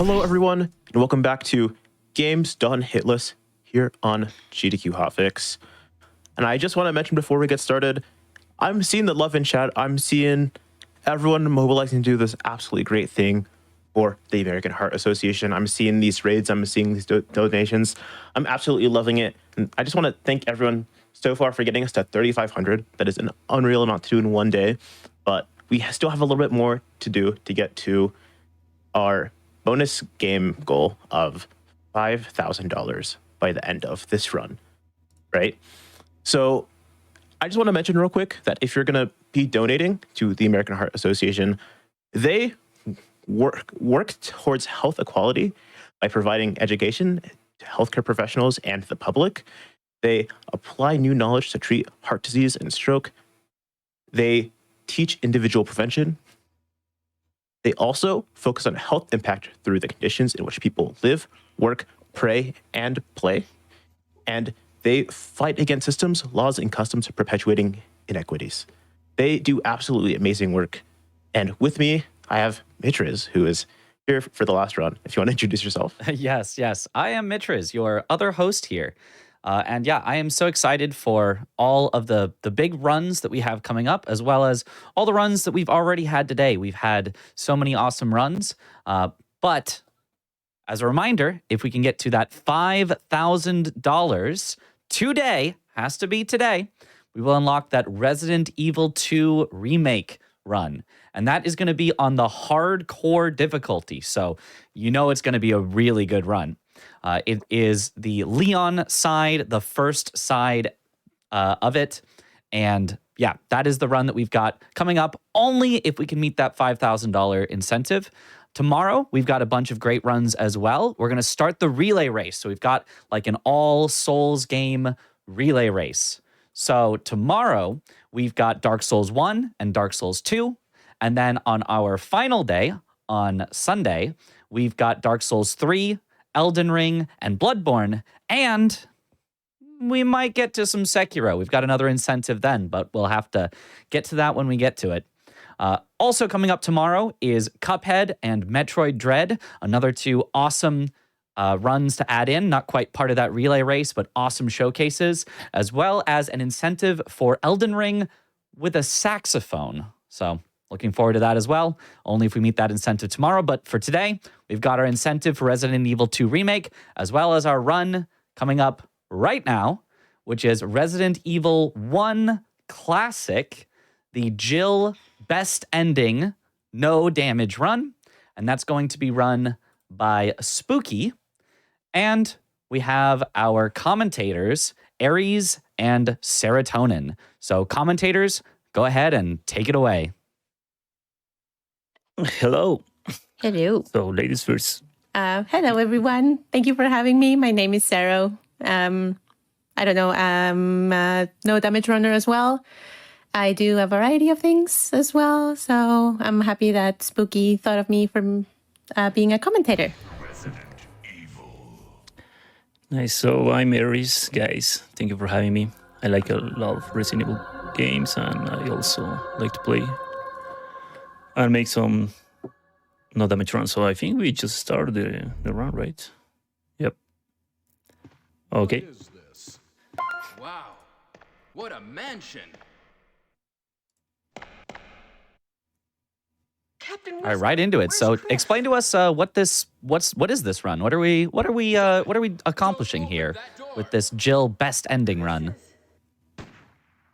Hello, everyone, and welcome back to Games Done Hitless here on GDQ Hotfix. And I just want to mention before we get started, I'm seeing the love in chat. I'm seeing everyone mobilizing to do this absolutely great thing for the American Heart Association. I'm seeing these raids. I'm seeing these donations. I'm absolutely loving it. And I just want to thank everyone so far for getting us to 3,500. That is an unreal amount to do in one day. But we still have a little bit more to do to get to our bonus game goal of $5,000 by the end of this run, right? So I just want to mention real quick that if you're going to be donating to the American Heart Association, they work towards health equality by providing education to healthcare professionals and the public. They apply new knowledge to treat heart disease and stroke. They teach individual prevention. They also focus on health impact through the conditions in which people live, work, pray, and play. And they fight against systems, laws, and customs perpetuating inequities. They do absolutely amazing work. And with me, I have Mitchriz, who is here for the last run. If you want to introduce yourself. Yes. I am Mitchriz, your other host here. And yeah, I am so excited for all of the big runs that we have coming up, as well as all the runs that we've already had today. We've had so many awesome runs. But as a reminder, if we can get to that $5,000 today, has to be today, we will unlock that Resident Evil 2 remake run. And that is going to be on the hardcore difficulty. So you know it's going to be a really good run. It is the Leon side, the first side of it. And yeah, that is the run that we've got coming up only if we can meet that $5,000 incentive. Tomorrow, we've got a bunch of great runs as well. We're going to start the relay race. So we've got like an all Souls game relay race. So tomorrow, we've got Dark Souls 1 and Dark Souls 2. And then on our final day, on Sunday, we've got Dark Souls 3, Elden Ring, and Bloodborne, and we might get to some Sekiro. We've got another incentive then, but we'll have to get to that when we get to it. Also coming up tomorrow is Cuphead and Metroid Dread, another two awesome runs to add in, not quite part of that relay race, but awesome showcases, as well as an incentive for Elden Ring with a saxophone. So looking forward to that as well, only if we meet that incentive tomorrow. But for today, we've got our incentive for Resident Evil 2 Remake, as well as our run coming up right now, which is Resident Evil 1 Classic, the Jill Best Ending No Damage run. And that's going to be run by Spooky. And we have our commentators, Aries and Serotonin. So commentators, go ahead and take it away. Hello. Hello. So, ladies first. Hello, everyone. Thank you for having me. My name is Sero. No damage runner as well. I do a variety of things as well. So I'm happy that Spooky thought of me from being a commentator. Nice. So, I'm Aries, guys. Thank you for having me. I like a lot of Resident Evil games, and I also like to play and make some no damage runs. So I think we just started the run, right? Yep. Okay. What is this? Wow. What a mansion. All right, right into it. So explain to us what is this run? What are we accomplishing here with this Jill Best Ending run?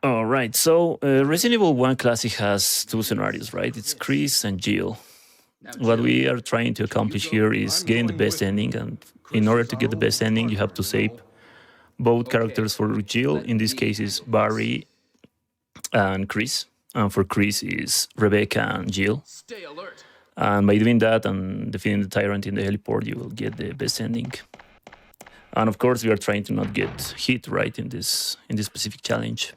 All right. So Resident Evil 1 Classic has two scenarios, right? It's Chris and Jill. What we are trying to accomplish here is getting the best ending, and in order to get the best ending, you have to save both characters. For Jill, in this case, is Barry and Chris, and for Chris is Rebecca and Jill. Stay alert. And by doing that and defeating the tyrant in the heliport, you will get the best ending. And of course, we are trying to not get hit right in this specific challenge.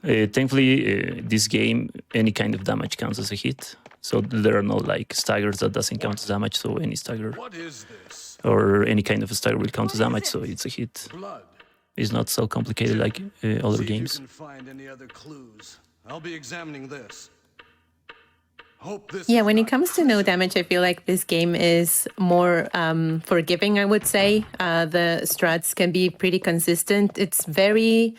Thankfully, this game, any kind of damage counts as a hit. So there are no like staggers that doesn't count as damage. So any stagger or any kind of a stagger will count as damage. So it's a hit. It's not so complicated like other games. If you can find any other clues. I'll be examining this. Hope this Yeah, is when it not comes to no damage, I feel like this game is more forgiving, I would say. The strats can be pretty consistent. It's very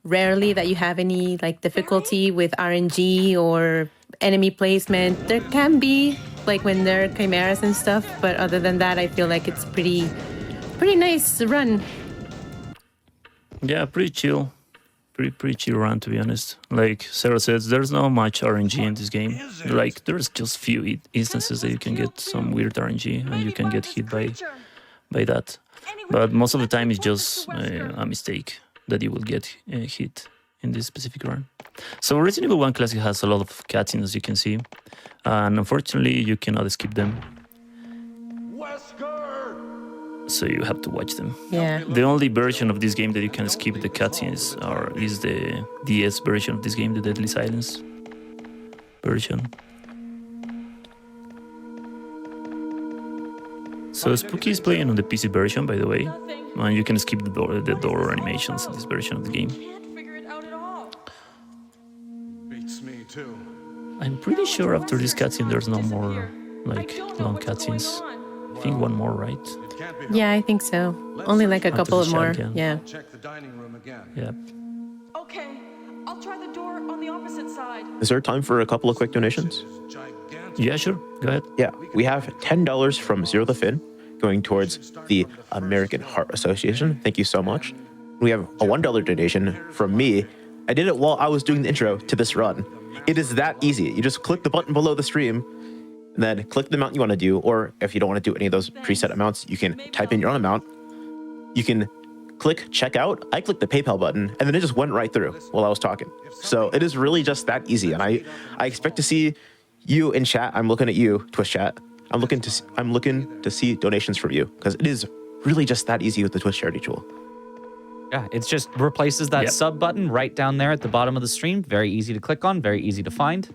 rarely that you have any like difficulty with RNG or enemy placement. There can be like when there are chimeras and stuff, but other than that, I feel like it's pretty nice run. Yeah, pretty chill. Pretty chill run, to be honest. Like Sarah says, there's not much RNG in this game. Like, there's just few instances that you can get some weird RNG and you can get hit by that. But most of the time, it's just a mistake that you will get hit in this specific run. So Resident Evil 1 Classic has a lot of cutscenes, as you can see. And unfortunately, you cannot skip them. So you have to watch them. Yeah. The only version of this game that you can skip the cutscenes is the DS version of this game, the Deadly Silence version. So Spooky is playing on the PC version, by the way, and you can skip the door animations in this version of the game. beats me too. I'm pretty sure after this cutscene there's no more like long cutscenes. I think one more, right? It can't be Yeah, I think so. Only like a After couple the of more. shotgun. Yeah. check the dining room again. Yeah. Okay, I'll try the door on the opposite side. Is there time for a couple of quick donations? Gigantic. Yeah, sure. Go ahead. Yeah, we have $10 from Zero the Fin going towards the American Heart Association. Thank you so much. We have a $1 donation from me. I did it while I was doing the intro to this run. It is that easy. You just click the button below the stream and then click the amount you want to do. Or if you don't want to do any of those preset amounts, you can type in your own amount. You can click checkout. I clicked the PayPal button and then it just went right through while I was talking. So it is really just that easy. And I expect to see you in chat. I'm looking at you, Twitch chat. I'm looking to see donations from you because it is really just that easy with the Twitch charity tool. Yeah, it's just replaces that Yep. sub button right down there at the bottom of the stream. Very easy to click on, very easy to find.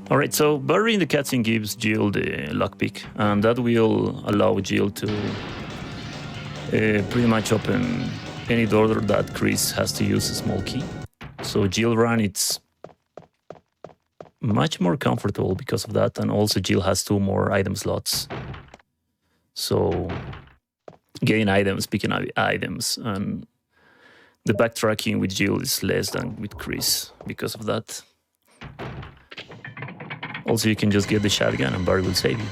All right, so Barry in the cutscene gives Jill the lockpick, and that will allow Jill to pretty much open any door that Chris has to use a small key. So Jill run, it's much more comfortable because of that, and also Jill has 2 more item slots. So getting items, picking up items, and the backtracking with Jill is less than with Chris because of that. Also, you can just get the shotgun and Barry will save you.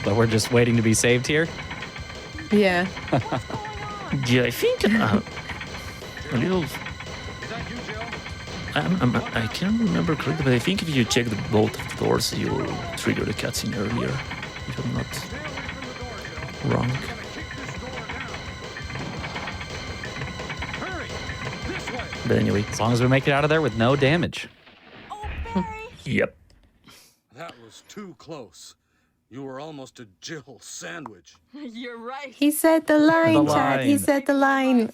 But we're just waiting to be saved here. Yeah. Yeah, I think a little. Is that you, Jill? I can't remember correctly, but I think if you check both of the doors, you'll trigger the cutscene earlier. If I'm not Stay away from the door, Jill. wrong. We're gonna kick this door down. Hurry! This way! But anyway, As long as we make it out of there with no damage. Oh, Barry! yep. That was too close. You were almost a Jill sandwich. You're right. He said the line, The Chad. He line. said the line.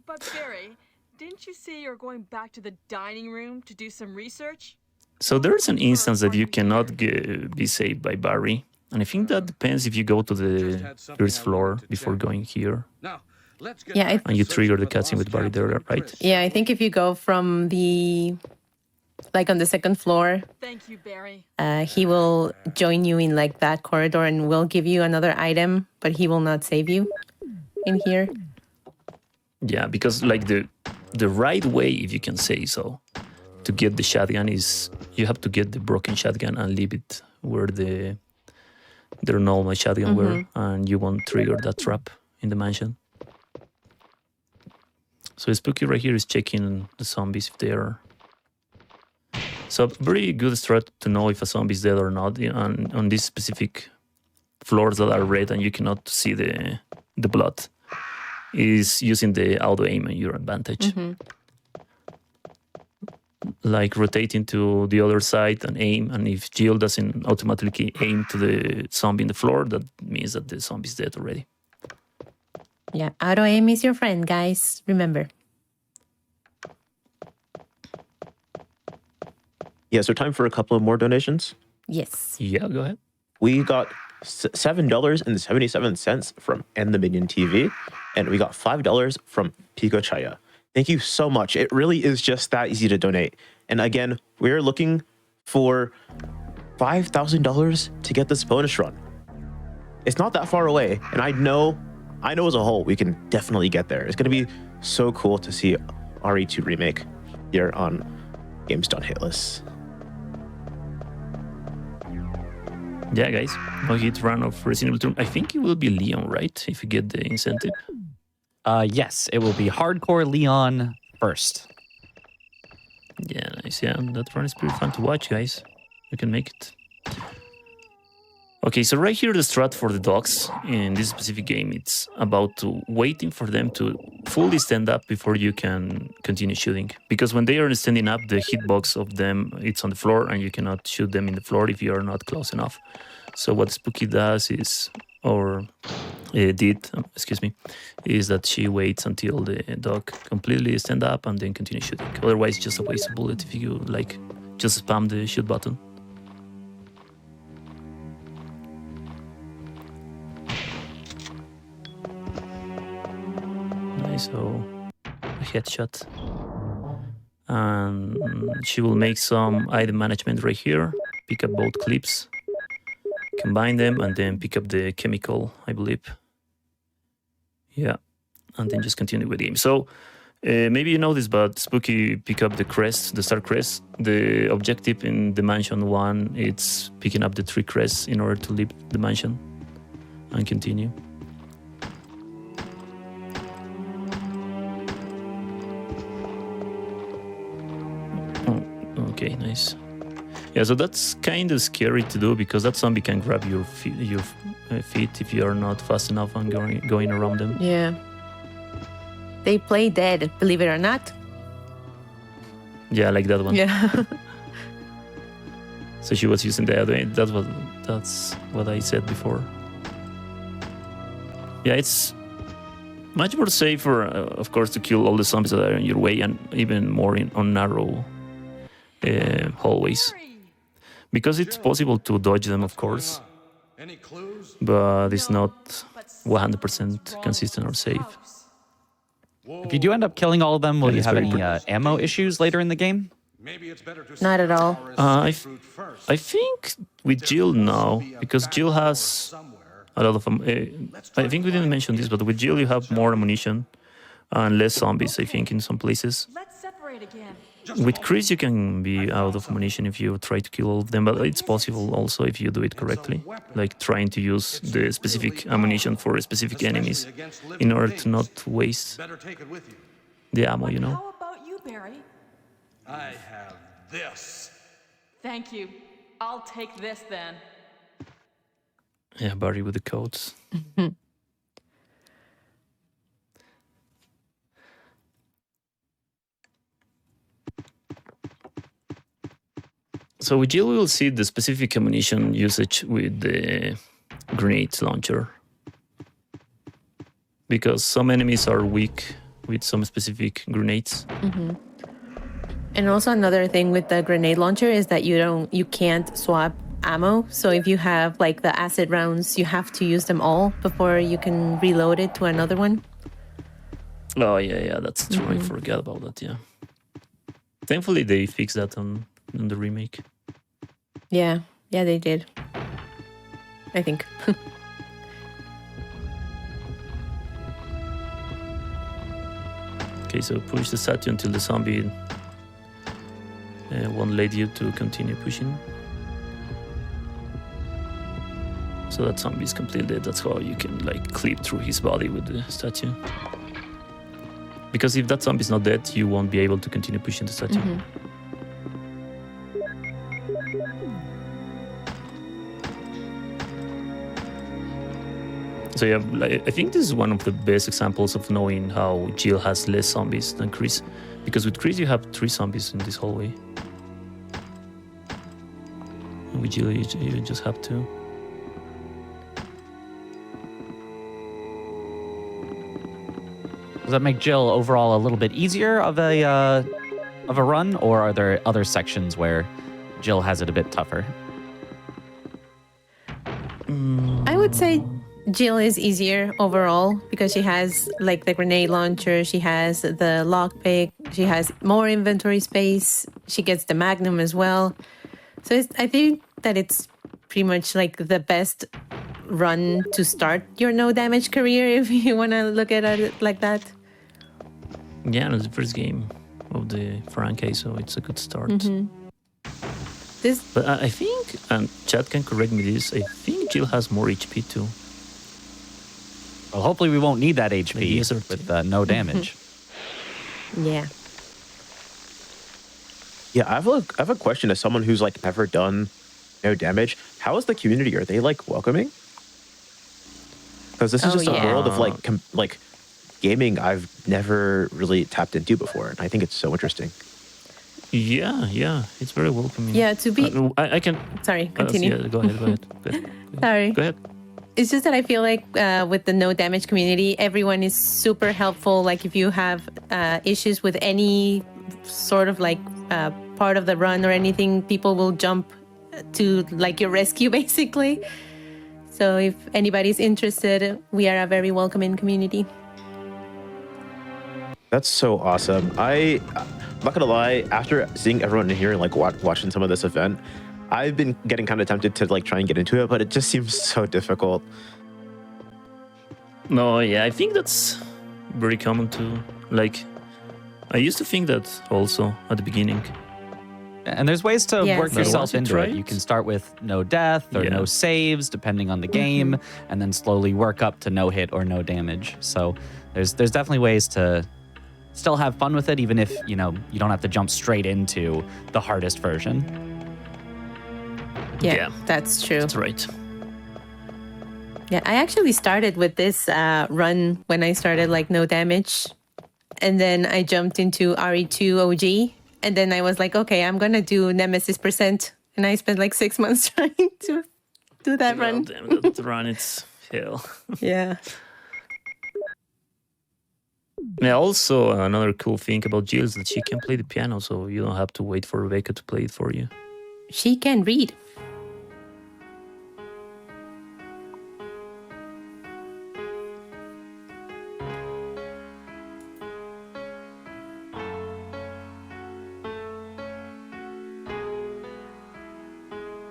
But Barry, didn't you say you're going back to the dining room to do some research? So there's an instance that you cannot be saved by Barry. And I think that depends if you go to the first floor before going here. Now, let's get Yeah, back to And you searching trigger the for cutscene with lost Barry there, capsule and right? Chris. Yeah, I think if you go from like on the second floor, Thank you, Barry. he will join you in like that corridor and will give you another item, but he will not save you in here. Yeah, because like the right way, if you can say so, to get the shotgun is you have to get the broken shotgun and leave it where the normal shotgun were, and you won't trigger that trap in the mansion. So Spooky right here is checking the zombies if they are. So very good strat to know if a zombie is dead or not. And on these specific floors that are red and you cannot see the blood, is using the auto aim in your advantage. Like rotating to the other side and aim, and if Jill doesn't automatically aim to the zombie in the floor, that means that the zombie is dead already. Yeah, auto aim is your friend, guys. Remember. Yeah, so time for a couple of more donations. Yes. Yeah, go ahead. We got $7.77 from End the Minion TV, and we got $5 from Pico Chaya. Thank you so much. It really is just that easy to donate. And again, we're looking for $5,000 to get this bonus run. It's not that far away, and I know as a whole we can definitely get there. It's going to be so cool to see RE2 remake here on Games Done Hitless. Yeah, guys. No hit run of Resident Evil 2. I think it will be Leon, right? If you get the incentive. Yes, it will be hardcore Leon first. Yeah, nice. Yeah, that run is pretty fun to watch, guys. You can make it. Okay, so right here, the strat for the dogs in this specific game, it's about waiting for them to fully stand up before you can continue shooting. Because when they are standing up, the hitbox of them, it's on the floor, and you cannot shoot them in the floor if you are not close enough. So what Spooky does is, is that she waits until the dog completely stand up and then continue shooting. Otherwise, it's just a waste of bullet if you just spam the shoot button. So a headshot, and she will make some item management right here, pick up both clips, combine them, and then pick up the chemical, I believe. Yeah, and then just continue with the game. So maybe you know this, but Spooky pick up the crest, the star crest. The objective in the mansion 1, it's picking up the 3 crests in order to leave the mansion and continue. Okay, nice. Yeah, so that's kind of scary to do because that zombie can grab your feet if you are not fast enough on going around them. Yeah. They play dead, believe it or not. Yeah, like that one. Yeah. So she was using the other way. That's what I said before. Yeah, it's much more safer, of course, to kill all the zombies that are in your way, and even more on narrow hallways, because it's possible to dodge them, of course, but it's not 100% consistent or safe. If you do end up killing all of them, will you have any ammo issues later in the game? Not at all. I think with Jill now, because Jill has a lot of I think we didn't mention this, but with Jill you have more ammunition and less zombies, I think, in some places. Let's separate again. With Chris, you can be out of ammunition if you try to kill all of them, but it's possible also if you do it correctly, like trying to use the specific ammunition for specific enemies in order to not waste the ammo, you know? How about you, Barry? I have this. Thank you. I'll take this then. Yeah, Barry with the codes. So with Jill, we will see the specific ammunition usage with the grenade launcher, because some enemies are weak with some specific grenades. Mm-hmm. And also another thing with the grenade launcher is that you can't swap ammo. So if you have like the acid rounds, you have to use them all before you can reload it to another one. Oh yeah, that's true. I forgot about that. Yeah. Thankfully, they fixed that on the remake. Yeah, they did. I think. Okay, so push the statue until the zombie won't let you to continue pushing. So that zombie is completely dead. That's how you can like clip through his body with the statue. Because if that zombie is not dead, you won't be able to continue pushing the statue. So yeah, I think this is one of the best examples of knowing how Jill has less zombies than Chris. Because with Chris you have 3 zombies in this hallway. And with Jill you just have 2. Does that make Jill overall a little bit easier of a run, or are there other sections where Jill has it a bit tougher. I would say Jill is easier overall because she has like the grenade launcher, she has the lockpick, she has more inventory space, she gets the magnum as well. So I think that it's pretty much like the best run to start your no damage career if you want to look at it like that. Yeah, and it's the first game of the franchise, so it's a good start. This But I think, and Chad can correct me this, I think Jill has more HP too. Well, hopefully we won't need that Maybe HP it's a- with no damage. yeah. Yeah, I have a question as someone who's like never done no damage. How is the community? Are they like welcoming? Because this is Oh, just a yeah. world of like gaming I've never really tapped into before, and I think it's so interesting. Yeah, it's very welcoming. Yeah, to be I can... sorry, continue. Yeah, go ahead. Go ahead. Sorry. Go ahead. It's just that I feel like with the no damage community, everyone is super helpful. Like if you have issues with any sort of like part of the run or anything, people will jump to like your rescue basically. So if anybody's interested, we are a very welcoming community. That's so awesome. I'm not gonna lie, after seeing everyone in here and like watching some of this event, I've been getting kind of tempted to like try and get into it, but it just seems so difficult. No, yeah, I think that's very common too. Like, I used to think that also at the beginning. And there's ways to Yeah, work same. yourself Once you into try it. You it- can start with no death or Yeah. no saves, depending on the game, and then slowly work up to no hit or no damage. So there's definitely ways to still have fun with it, even if you don't have to jump straight into the hardest version. Yeah, that's true. That's right. Yeah, I actually started with this run when I started like no damage. And then I jumped into RE2 OG. And then I was like, okay, I'm going to do Nemesis %. And I spent like 6 months trying to do that Well, run. damn, that run, it's hell. Yeah. Yeah, also another cool thing about Jill is that she can play the piano, so you don't have to wait for Rebecca to play it for you. She can read.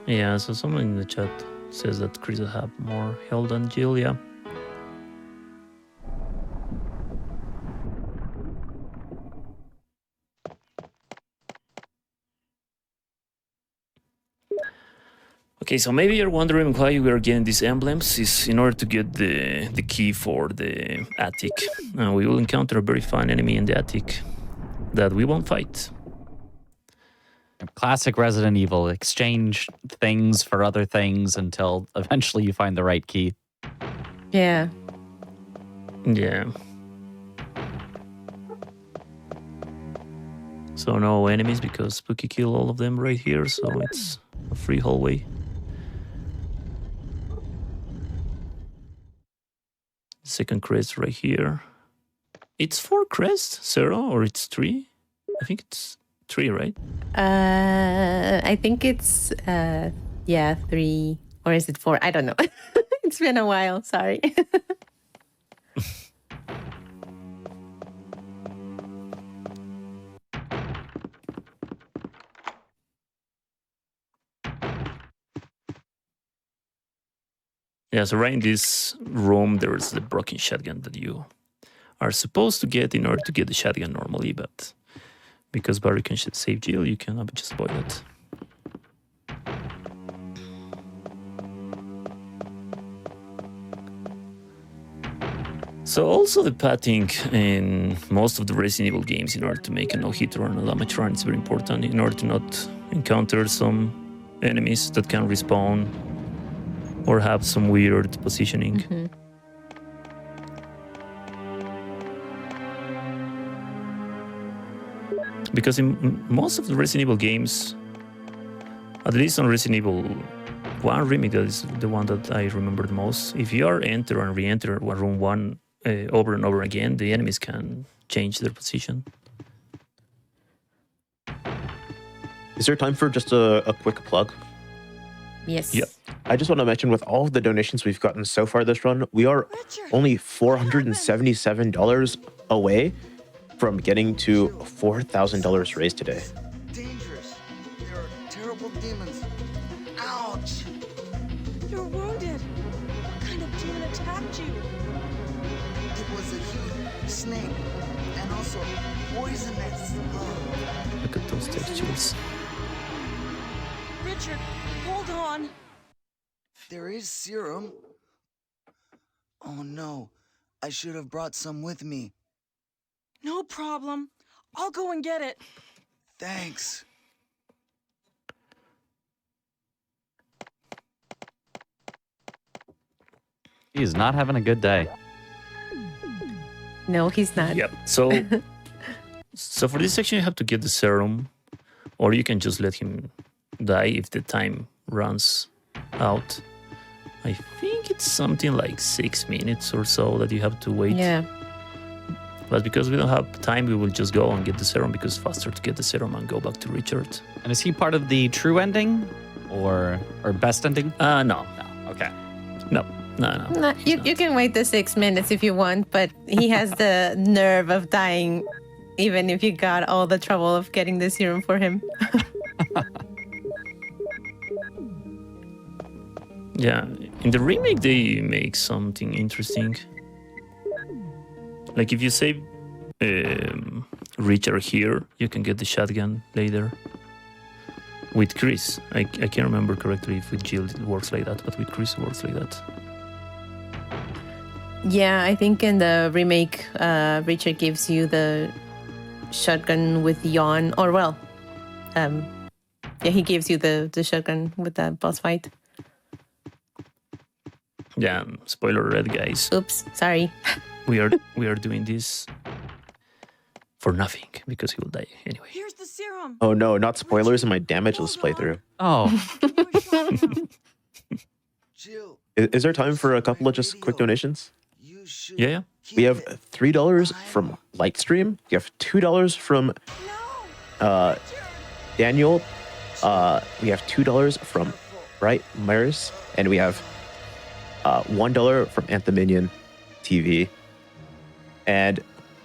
Yeah, so someone in the chat says that Chris will have more health than Jill, yeah. Okay, so maybe you're wondering why we are getting these emblems. Is in order to get the key for the attic. We will encounter a very fun enemy in the attic that we won't fight. Classic Resident Evil. Exchange things for other things until eventually you find the right key. Yeah. Yeah. So no enemies because Spooky killed all of them right here, so it's a free hallway. Second crest right here. It's 4 crests, 0, or it's 3? I think it's 3, right? I think it's, 3. Or is it 4? I don't know. It's been a while. Sorry. Yeah, so right in this room, there's the broken shotgun that you are supposed to get in order to get the shotgun normally, but because Barry can save Jill, you cannot just avoid it. So also the pathing in most of the Resident Evil games in order to make a no-hit or a no-damage run is very important in order to not encounter some enemies that can respawn or have some weird positioning. Because in most of the Resident Evil games, at least on Resident Evil 1 Remake, that is the one that I remember the most, if you are enter and re-enter room 1 over and over again, the enemies can change their position. Is there time for just a quick plug? Yes. Yep. I just want to mention with all of the donations we've gotten so far this run, we are Richard, only $477 away from getting to $4,000 raised today. Dangerous. There are terrible demons. Ouch! you're wounded. What kind of demon attacked you? It was a huge snake and also poisonous. Look at those textures. Richard, hold on. There is serum. Oh no, I should have brought some with me. No problem. I'll go and get it. Thanks. He's not having a good day. No, he's not. Yep. So, so for this section, you have to get the serum, or you can just let him die if the time runs out. I think it's something like 6 minutes or so that you have to wait. Yeah. But because we don't have time, we will just go and get the serum because it's faster to get the serum and go back to Richard. And is he part of the true ending or best ending? No. No. Okay. No. No, you can wait the 6 minutes if you want, but he has the nerve of dying, even if you got all the trouble of getting the serum for him. Yeah, in the remake they make something interesting. Like if you save Richard here, you can get the shotgun later. With Chris, I can't remember correctly if with Jill it works like that, but with Chris it works like that. Yeah, I think in the remake, Richard gives you the shotgun with Yawn, or well, yeah, he gives you the shotgun with that boss fight. Yeah, spoiler alert, guys. Oops, sorry. We are doing this for nothing because he will die anyway. Here's the serum. Oh no, not spoilers in my damageless playthrough. Oh, Jill. Is there time for a couple of just quick donations? You should Yeah. keep We have it. $3 from Lightstream. We have $2 from Daniel. We have $2 from Bright Myers, and we have $1 from Antheminion TV. And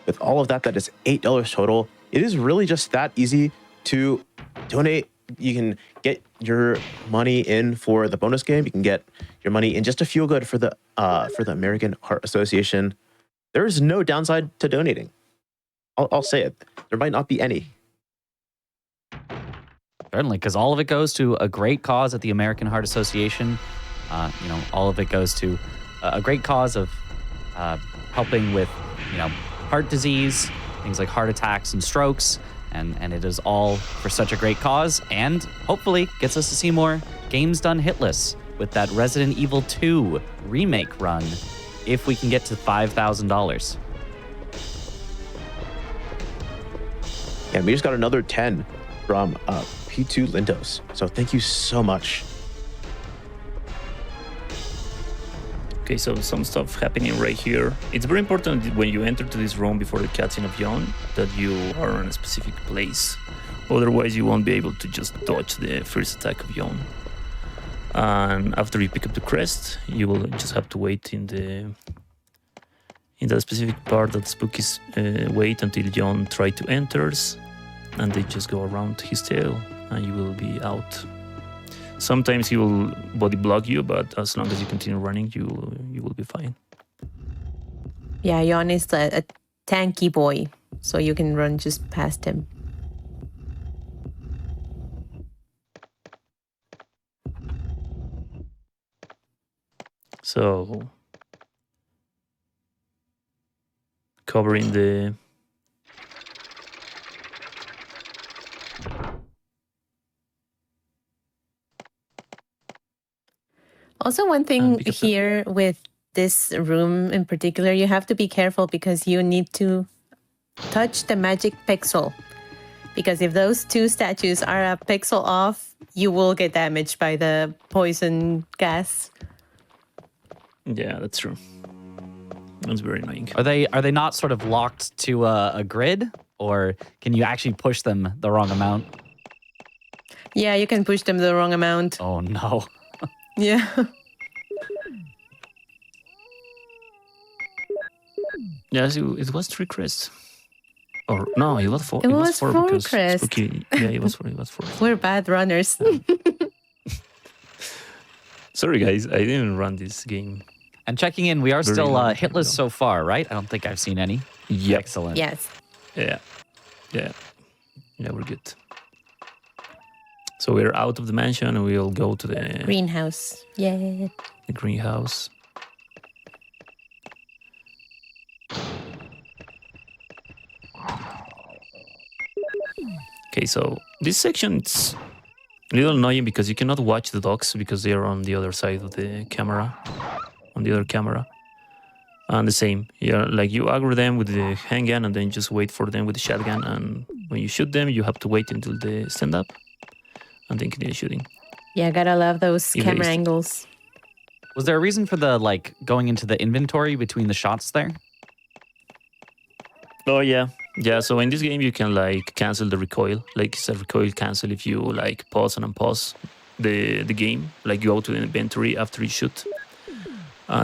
with all of that, that is $8 total. It is really just that easy to donate. You can get your money in for the bonus game. You can get your money in just to feel good for the American Heart Association. There is no downside to donating. I'll say it. There might not be any. certainly, because all of it goes to a great cause at the American Heart Association. All of it goes to a great cause of helping with, heart disease, things like heart attacks and strokes. And it is all for such a great cause, and hopefully gets us to see more games done hitless with that Resident Evil 2 remake run, if we can get to $5,000. And we just got another 10 from P2 Lindos. So thank you so much. Okay, so some stuff happening right here. It's very important when you enter to this room before the cutscene of Yon that you are in a specific place. Otherwise, you won't be able to just dodge the first attack of Yon. And after you pick up the crest, you will just have to wait in that specific part that Spooky's wait until Yon try to enters, and they just go around his tail, and you will be out. Sometimes he will body block you, but as long as you continue running, you will be fine. Yeah, Yawn is a tanky boy, so you can run just past him. So, covering the Also, one thing pick up the- here with this room in particular, you have to be careful because you need to touch the magic pixel. Because if those two statues are a pixel off, you will get damaged by the poison gas. yeah, that's true. That's very annoying. Are they not sort of locked to a grid, or can you actually push them the wrong amount? Yeah, you can push them the wrong amount. Oh no. Yeah. Yes, it was 3 crests. Or no, it was 4. It was 4 4 because crests. Spooky. Yeah, it was 4. It was 4. We're bad runners. Sorry, guys, I didn't run this game. And checking in, we are Very still long time hitless ago. so far, right? I don't think I've seen any. Yep. Excellent. Yes. Yeah, we're good. So we're out of the mansion and we'll go to the Greenhouse. Yeah. the greenhouse. Okay, so this section it's a little annoying because you cannot watch the dogs because they are on the other side of the camera, on the other camera. And the same, like you aggro them with the handgun and then just wait for them with the shotgun. And when you shoot them, you have to wait until they stand up and then continue shooting. Yeah, gotta love those If camera they- angles. Was there a reason for the going into the inventory between the shots there? Oh yeah. So in this game you can cancel the recoil. Like it's a recoil cancel if you pause and unpause the game. Like you go to the inventory after you shoot.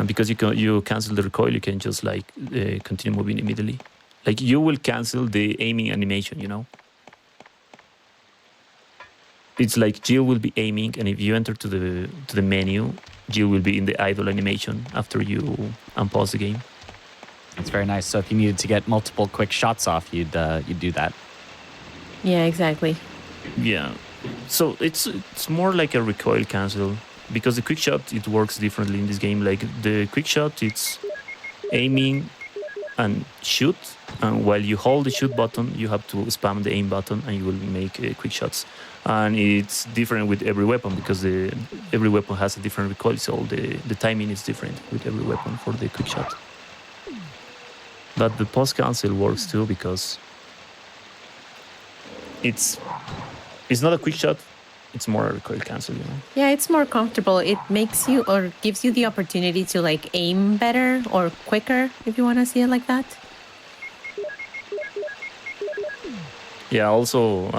Because you cancel the recoil, you can just continue moving immediately. Like you will cancel the aiming animation, you know. It's like Jill will be aiming, and if you enter to the menu, Jill will be in the idle animation after you unpause the game. It's very nice. So if you needed to get multiple quick shots off, you'd do that. Yeah, exactly. Yeah. So it's more like a recoil cancel. Because the quick shot, it works differently in this game. Like the quick shot, it's aiming and shoot. And while you hold the shoot button, you have to spam the aim button and you will make quick shots. And it's different with every weapon because every weapon has a different recoil. So the timing is different with every weapon for the quick shot. But the pause cancel works too because it's not a quick shot. It's more a recoil cancel, you know. Yeah, it's more comfortable. It makes you or gives you the opportunity to aim better or quicker, if you want to see it like that. Yeah, also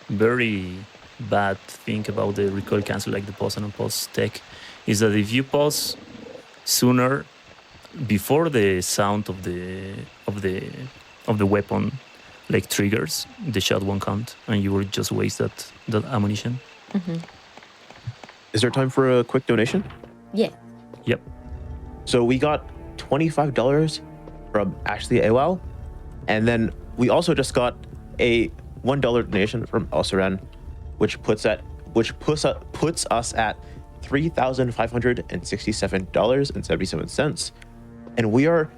very bad thing about the recoil cancel, like the pause and unpause tech, is that if you pause sooner before the sound of the weapon triggers, the shot won't count and you will just waste that ammunition. Mm-hmm. Is there time for a quick donation? Yeah. Yep. So we got $25 from Ashley AWOL, and then we also just got a $1 donation from Elsaran, which puts us at $3,567.77, and we are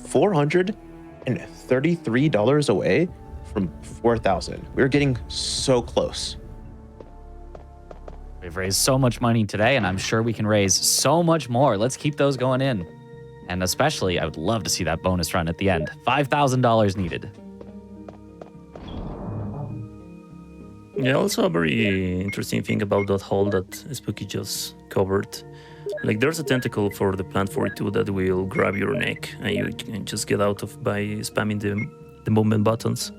$433 away from 4,000. We're getting so close. We've raised so much money today, and I'm sure we can raise so much more. Let's keep those going in. And especially, I would love to see that bonus run at the end. $5,000 needed. Yeah, also a very interesting thing about that hole that Spooky just covered. Like there's a tentacle for the plant 42 that will grab your neck and you can just get out of by spamming the movement buttons.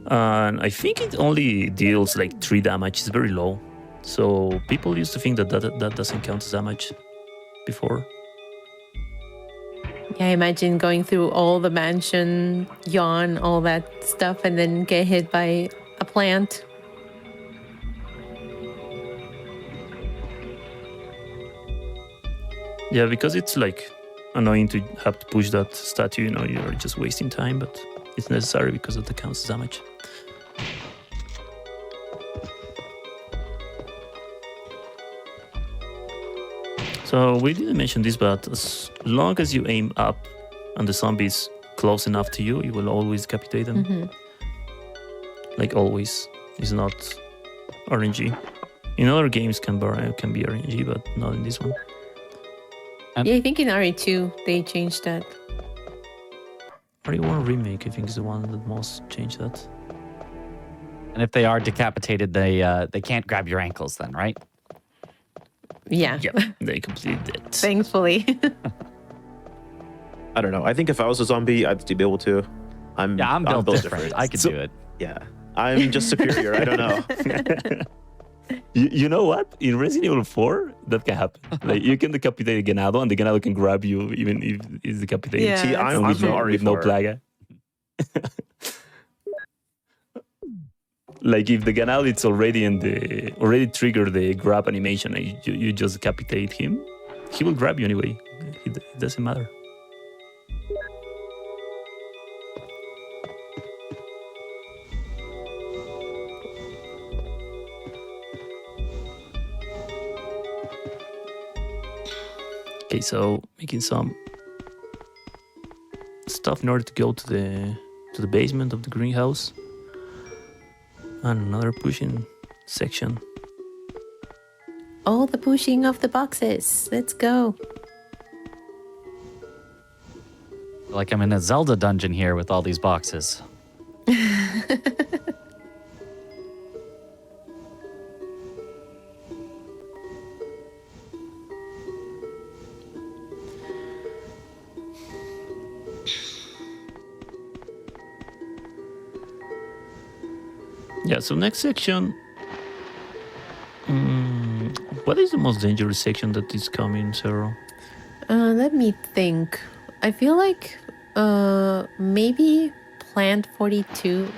And I think it only deals 3 damage. It's very low. So people used to think that doesn't count as damage before. Yeah, imagine going through all the mansion, yawn, all that stuff, and then get hit by a plant. Yeah, because it's annoying to have to push that statue, you're just wasting time, but it's necessary because of the counts as damage. So we didn't mention this, but as long as you aim up and the zombie is close enough to you, you will always decapitate them. Mm-hmm. Always. It's not RNG. In other games can be RNG, but not in this one. Yeah, I think in RE2 they changed that. RE1 Remake, I think, is the one that most changed that. And if they are decapitated, they can't grab your ankles then, right? Yeah. Yep, they completed it. Thankfully. I don't know. I think if I was a zombie, I'd still be able to. I'm Yeah, I'm built built different. I could do it. Yeah. I'm just superior. I don't know. You know what? In Resident Evil 4, that can happen. Like you can decapitate a Ganado, and the Ganado can grab you even if it's decapitated. Yeah, See, I'm with, from no, with no RE4. plaga. Like if the Ganado it's already triggered the grab animation, and you just decapitate him, he will grab you anyway. It doesn't matter. Okay, so making some stuff in order to go to the basement of the greenhouse, and another pushing section. All the pushing of the boxes. Let's go. Like I'm in a Zelda dungeon here with all these boxes. Yeah, so next section. What is the most dangerous section that is coming, Zero? Let me think. I feel like maybe Plant 42.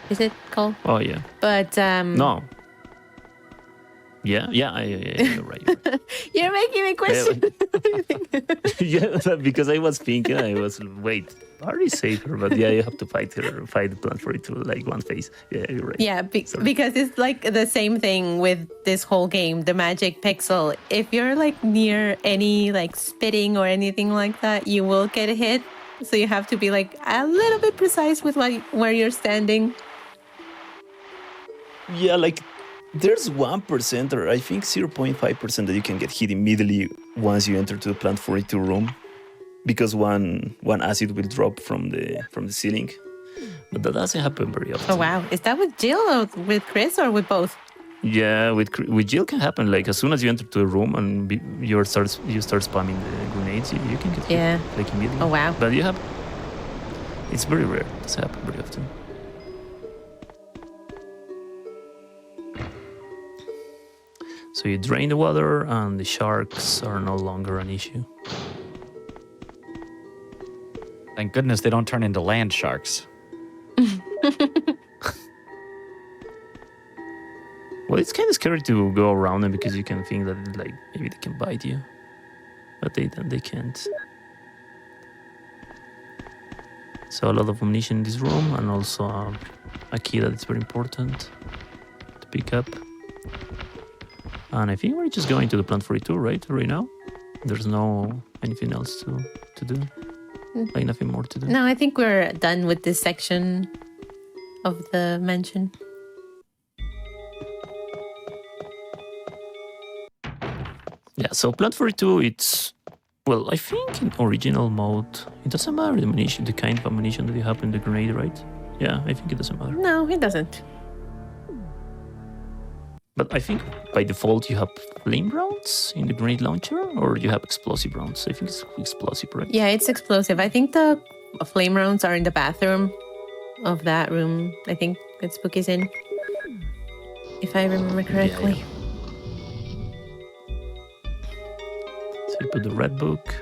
Is it called? Oh, yeah. But No. Yeah, you're right. You're making me question. Yeah, because I was thinking, wait, Barry saved her, but yeah, you have to fight the Plant 42 like one phase. Yeah, you're right. Yeah, because it's like the same thing with this whole game, the magic pixel. If you're like near any like spitting or anything like that, you will get hit. So you have to be like a little bit precise with like where you're standing. Yeah, like there's 1% or I think 0.5% that you can get hit immediately once you enter to the Plant 42 room, because one acid will drop from the ceiling. But that doesn't happen very often. Oh wow, is that with Jill or with Chris or with both? Yeah, with Jill can happen. Like as soon as you enter to the room and you start spamming the grenades, you can get hit like immediately. Oh wow. But it's very rare. It doesn't happen very often. So you drain the water and the sharks are no longer an issue. Thank goodness they don't turn into land sharks. Well, it's kind of scary to go around them because you can think that like maybe they can bite you, but they can't. So a lot of ammunition in this room, and also a key that is very important to pick up. And I think we're just going to the Plant 42, right now. There's no anything else to do. Like nothing more to do. No, I think we're done with this section of the mansion. Yeah, so Plant 42, it's... Well, I think in original mode, it doesn't matter the ammunition, the kind of ammunition that you have in the grenade, right? Yeah, I think it doesn't matter. No, it doesn't. But I think by default you have flame rounds in the grenade launcher, or you have explosive rounds. I think it's explosive, right? Yeah, it's explosive. I think the flame rounds are in the bathroom of that room. I think that Spooky's in, if I remember correctly. Yeah. So you put the red book,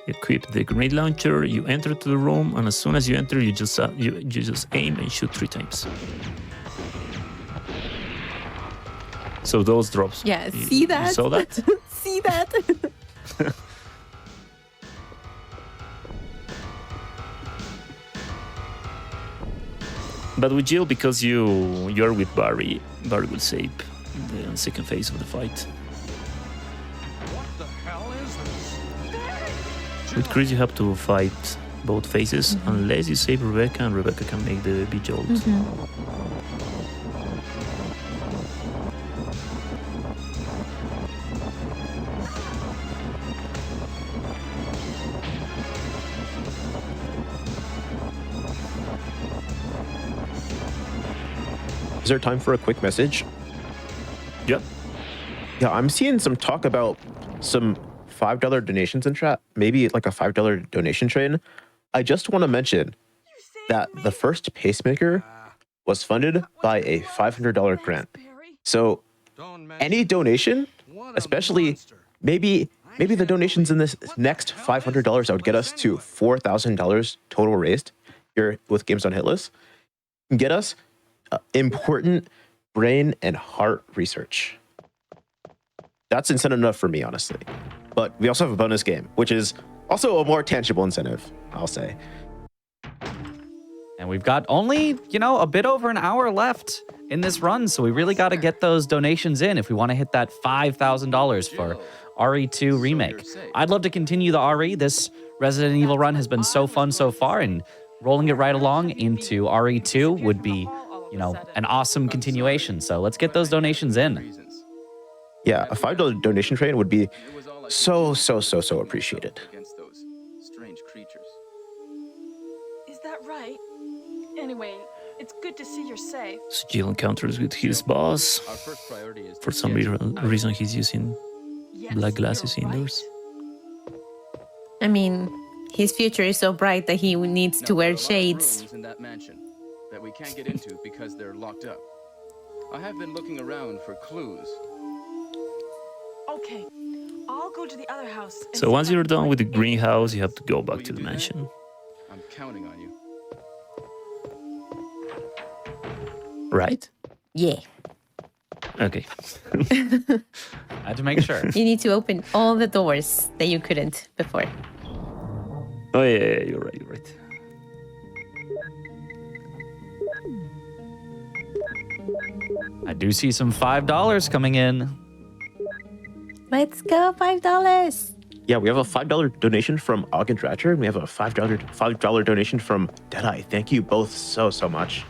you equip the grenade launcher, you enter to the room, and as soon as you enter, you just aim and shoot 3 times. So those drops. Yeah, see that? You saw that? See that? But with Jill, because you're with Barry will save the second phase of the fight. What the hell is this? With Chris, you have to fight both phases, unless you save Rebecca, and Rebecca can make the B-jolt. Is there time for a quick message? Yep. Yeah, I'm seeing some talk about some $5 donations in chat. Maybe like a $5 donation train. I just want to mention that the first pacemaker was funded by a $500 grant. Barry. So Don't mention any donation, what a especially monster. maybe the donations in this next $500 that would get us to $4,000 total raised here with Games on Hitless, can get us important brain and heart research. That's incentive enough for me, honestly. But we also have a bonus game, which is also a more tangible incentive, I'll say. And we've got only, a bit over an hour left in this run. So we really got to get those donations in if we want to hit that $5,000 for RE2 Remake. I'd love to continue the RE. This Resident Evil run has been so fun so far, and rolling it right along into RE2 would be, an awesome continuation. So let's get those donations in. Yeah, a $5 donation train would be so appreciated. Against those strange creatures. Is that right? Anyway, it's good to see you're safe. So Jill encounters with his boss. Our first priority is For some reason, he's using Yes, black glasses you're right. indoors. I mean, his future is so bright that he needs to wear shades. Rooms in that mansion that we can't get into because they're locked up. I have been looking around for clues. Okay, I'll go to the other house. and So see once if I you're can done find with the any greenhouse, you have to go back Will to you the do that? mansion. I'm counting on you. Right? Yeah. Okay. I had to make sure. You need to open all the doors that you couldn't before. Oh yeah, you're right. I do see some $5 coming in. Let's go, $5. Yeah, we have a $5 donation from August Ratcher, and we have a $5 donation from Deadeye. Thank you both so much.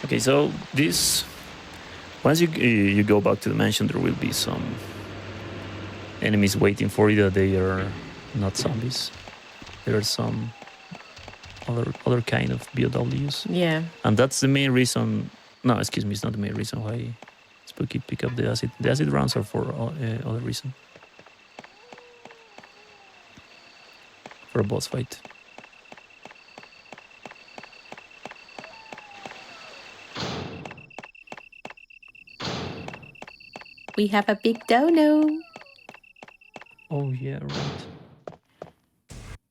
Okay, so this once you go back to the mansion, there will be some enemies waiting for you. That they are not zombies. There are some other kind of BOWs, Yeah. and that's the main reason. No, excuse me, it's not the main reason why Spooky pick up the acid. The acid rounds are for other reason. For a boss fight. We have a big dono. Oh yeah, right.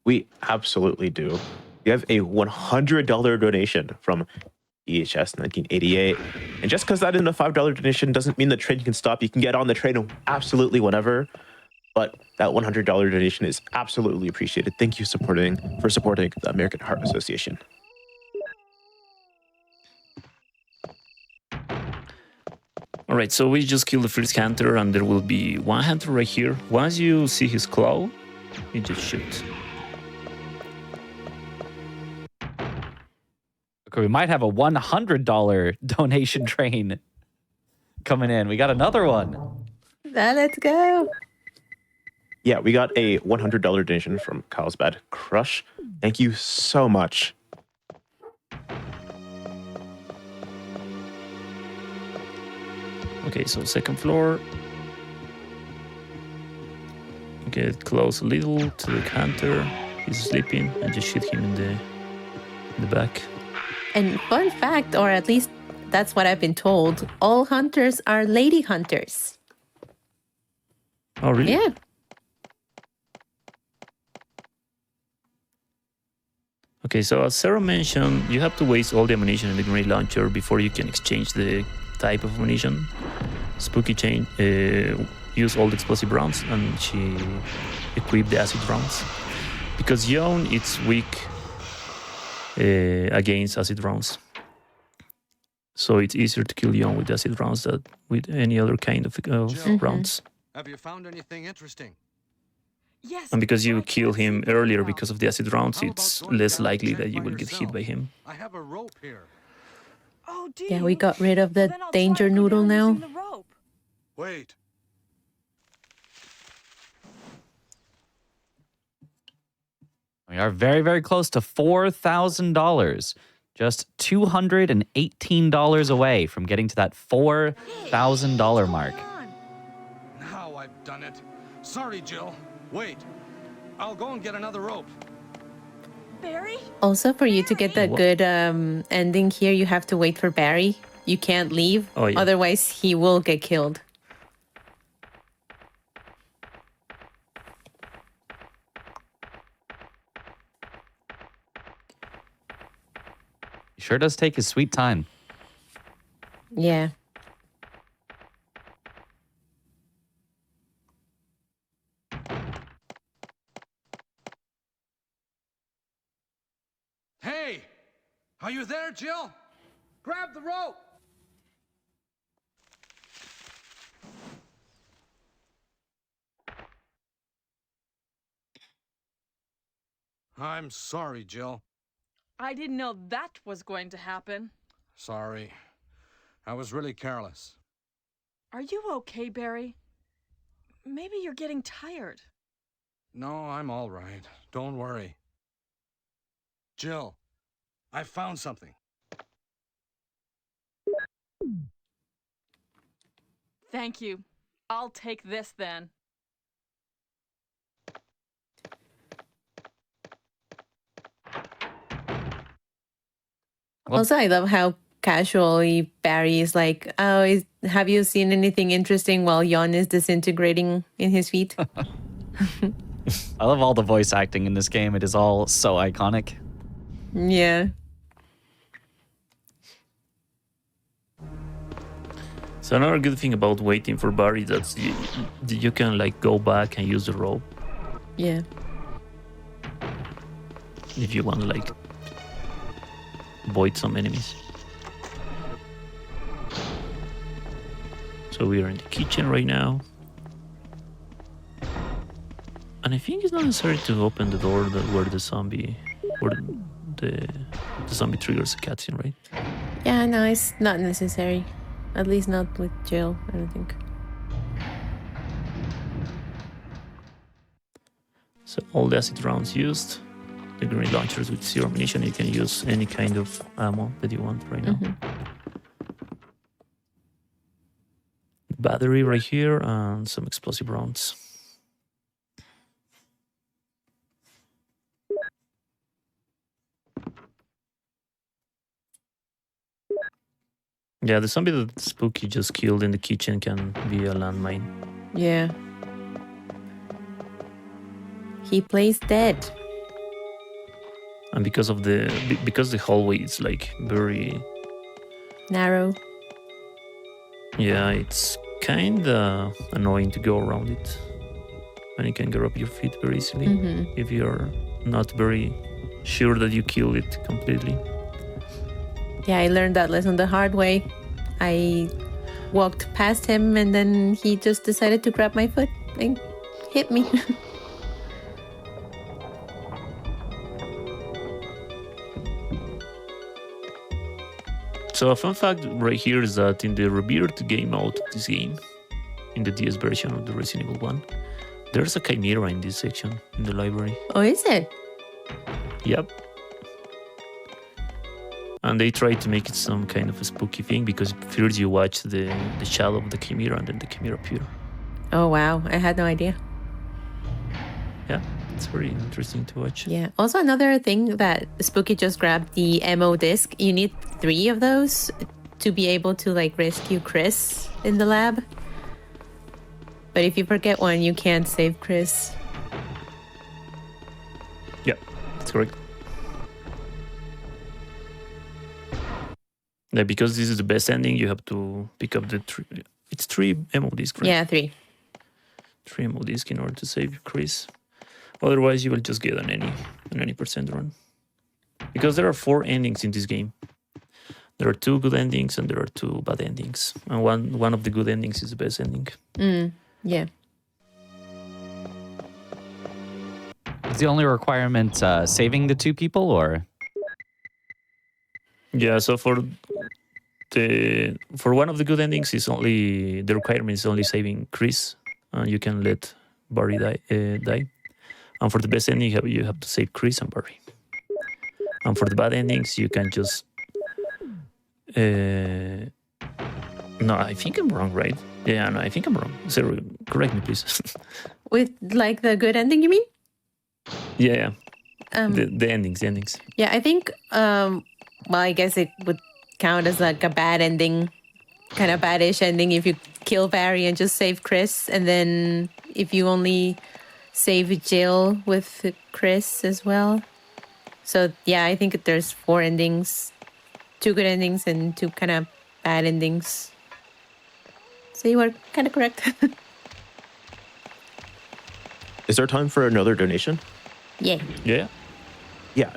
We absolutely do. We have a $100 donation from EHS 1988. And just because that isn't a $5 donation doesn't mean the train can stop. You can get on the train absolutely whenever. But that $100 donation is absolutely appreciated. Thank you for supporting the American Heart Association. All right, so we just killed the first hunter, and there will be one hunter right here. Once you see his claw, you just shoot. Okay, we might have a $100 donation train coming in. We got another one. Let's go. Yeah, we got a $100 donation from Carlsbad Crush. Thank you so much. Okay, so second floor. Get close a little to the hunter. He's sleeping, and just shoot him in the back. And fun fact, or at least that's what I've been told, all hunters are lady hunters. Oh, really? Yeah. Okay, so as Sarah mentioned, you have to waste all the ammunition in the grenade launcher before you can exchange the type of ammunition. Spooky used all the explosive rounds, and she equipped the acid rounds. Because Yon, it's weak against acid rounds. So it's easier to kill Yon with acid rounds than with any other kind of rounds. Have you found anything interesting? Yes. And because you I kill can't him see earlier now. because of the acid rounds, How about it's going less down and likely check that you by will get hit yourself? by him. I have a rope here. Oh, do Yeah, we you? got rid of Well, the then I'll try danger and go noodle down now. using the rope. Wait. We are very, very close to $4,000 Just $218 away from getting to that $4,000 mark. Come on. Now I've done it. Sorry, Jill. Wait. I'll go and get another rope. Barry? Also, for you to get the good ending here, you have to wait for Barry. You can't leave, Oh, yeah. otherwise he will get killed. He sure does take his sweet time. Yeah. Hey! Are you there, Jill? Grab the rope! I'm sorry, Jill. I didn't know that was going to happen. Sorry. I was really careless. Are you okay, Barry? Maybe you're getting tired. No, I'm all right. Don't worry. Jill, I found something. Thank you. I'll take this then. Well- Also, I love how casually Barry is like, oh, have you seen anything interesting while Jon is disintegrating in his feet? I love all the voice acting in this game. It is all so iconic. Yeah. So another good thing about waiting for Barry that's you can like go back and use the rope Yeah. if you want to like avoid some enemies. So we are in the kitchen right now. And I think it's not necessary to open the door where the zombie triggers a cutscene, right? Yeah, no, it's not necessary. At least not with Jill, I don't think. So all the acid rounds used. The grenade launchers with zero ammunition. You can use any kind of ammo that you want right now. Battery right here and some explosive rounds. Yeah, the zombie that Spooky just killed in the kitchen can be a landmine. Yeah. He plays dead. And because the hallway is like very Narrow. yeah, it's kinda annoying to go around it. And you can get up your feet very easily if you're not very sure that you killed it completely. Yeah, I learned that lesson the hard way. I walked past him and then he just decided to grab my foot and hit me. So a fun fact right here is that in the revered game mode of this game, in the DS version of the Resident Evil 1, there's a chimera in this section in the library. Oh, is it? Yep. And they tried to make it some kind of a spooky thing because first you watch the shadow of the chimera and then the chimera appear. Oh, wow. I had no idea. Yeah, it's very interesting to watch. Yeah. Also, another thing that Spooky just grabbed the MO disc. You need 3 of those to be able to like rescue Chris in the lab. But if you forget one, you can't save Chris. Yeah, that's correct. Yeah, because this is the best ending, you have to pick up the 3. It's 3 ammo discs, right? Yeah, 3. 3 ammo discs in order to save Chris. Otherwise, you will just get an any percent run. Because there are 4 endings in this game. There are 2 good endings and there are 2 bad endings. And one of the good endings is the best ending. Yeah. Is the only requirement saving the 2 people, or? Yeah, so for one of the good endings is only the requirement is only saving Chris, and you can let Barry die. And for the best ending, you have to save Chris and Barry. And for the bad endings, you can just... no, I think I'm wrong, right? Yeah, no, I think I'm wrong. So correct me, please. With like the good ending, you mean? Yeah. The endings. Yeah, I think, well, I guess it would count as like a bad ending, kind of badish ending if you kill Barry and just save Chris. And then if you only save Jill with Chris as well. So yeah, I think there's 4 endings, 2 good endings and 2 kind of bad endings. So you were kind of correct. Is there time for another donation? Yeah. Yeah. Yeah.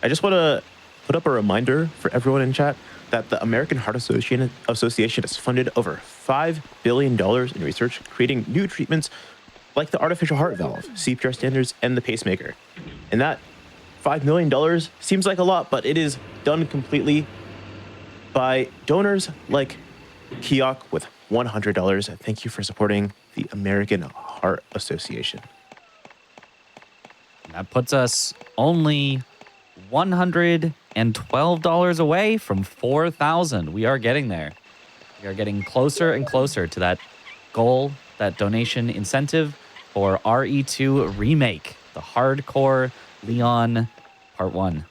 I just want to put up a reminder for everyone in chat that the American Heart Association has funded over $5 billion in research, creating new treatments like the artificial heart valve, CPR standards, and the pacemaker. And that $5 million seems like a lot, but it is done completely by donors like Kiok with $100. Thank you for supporting the American Heart Association. That puts us only $112 away from 4,000. We are getting there. We are getting closer and closer to that goal, that donation incentive for RE2 Remake, the Hardcore Leon Part 1.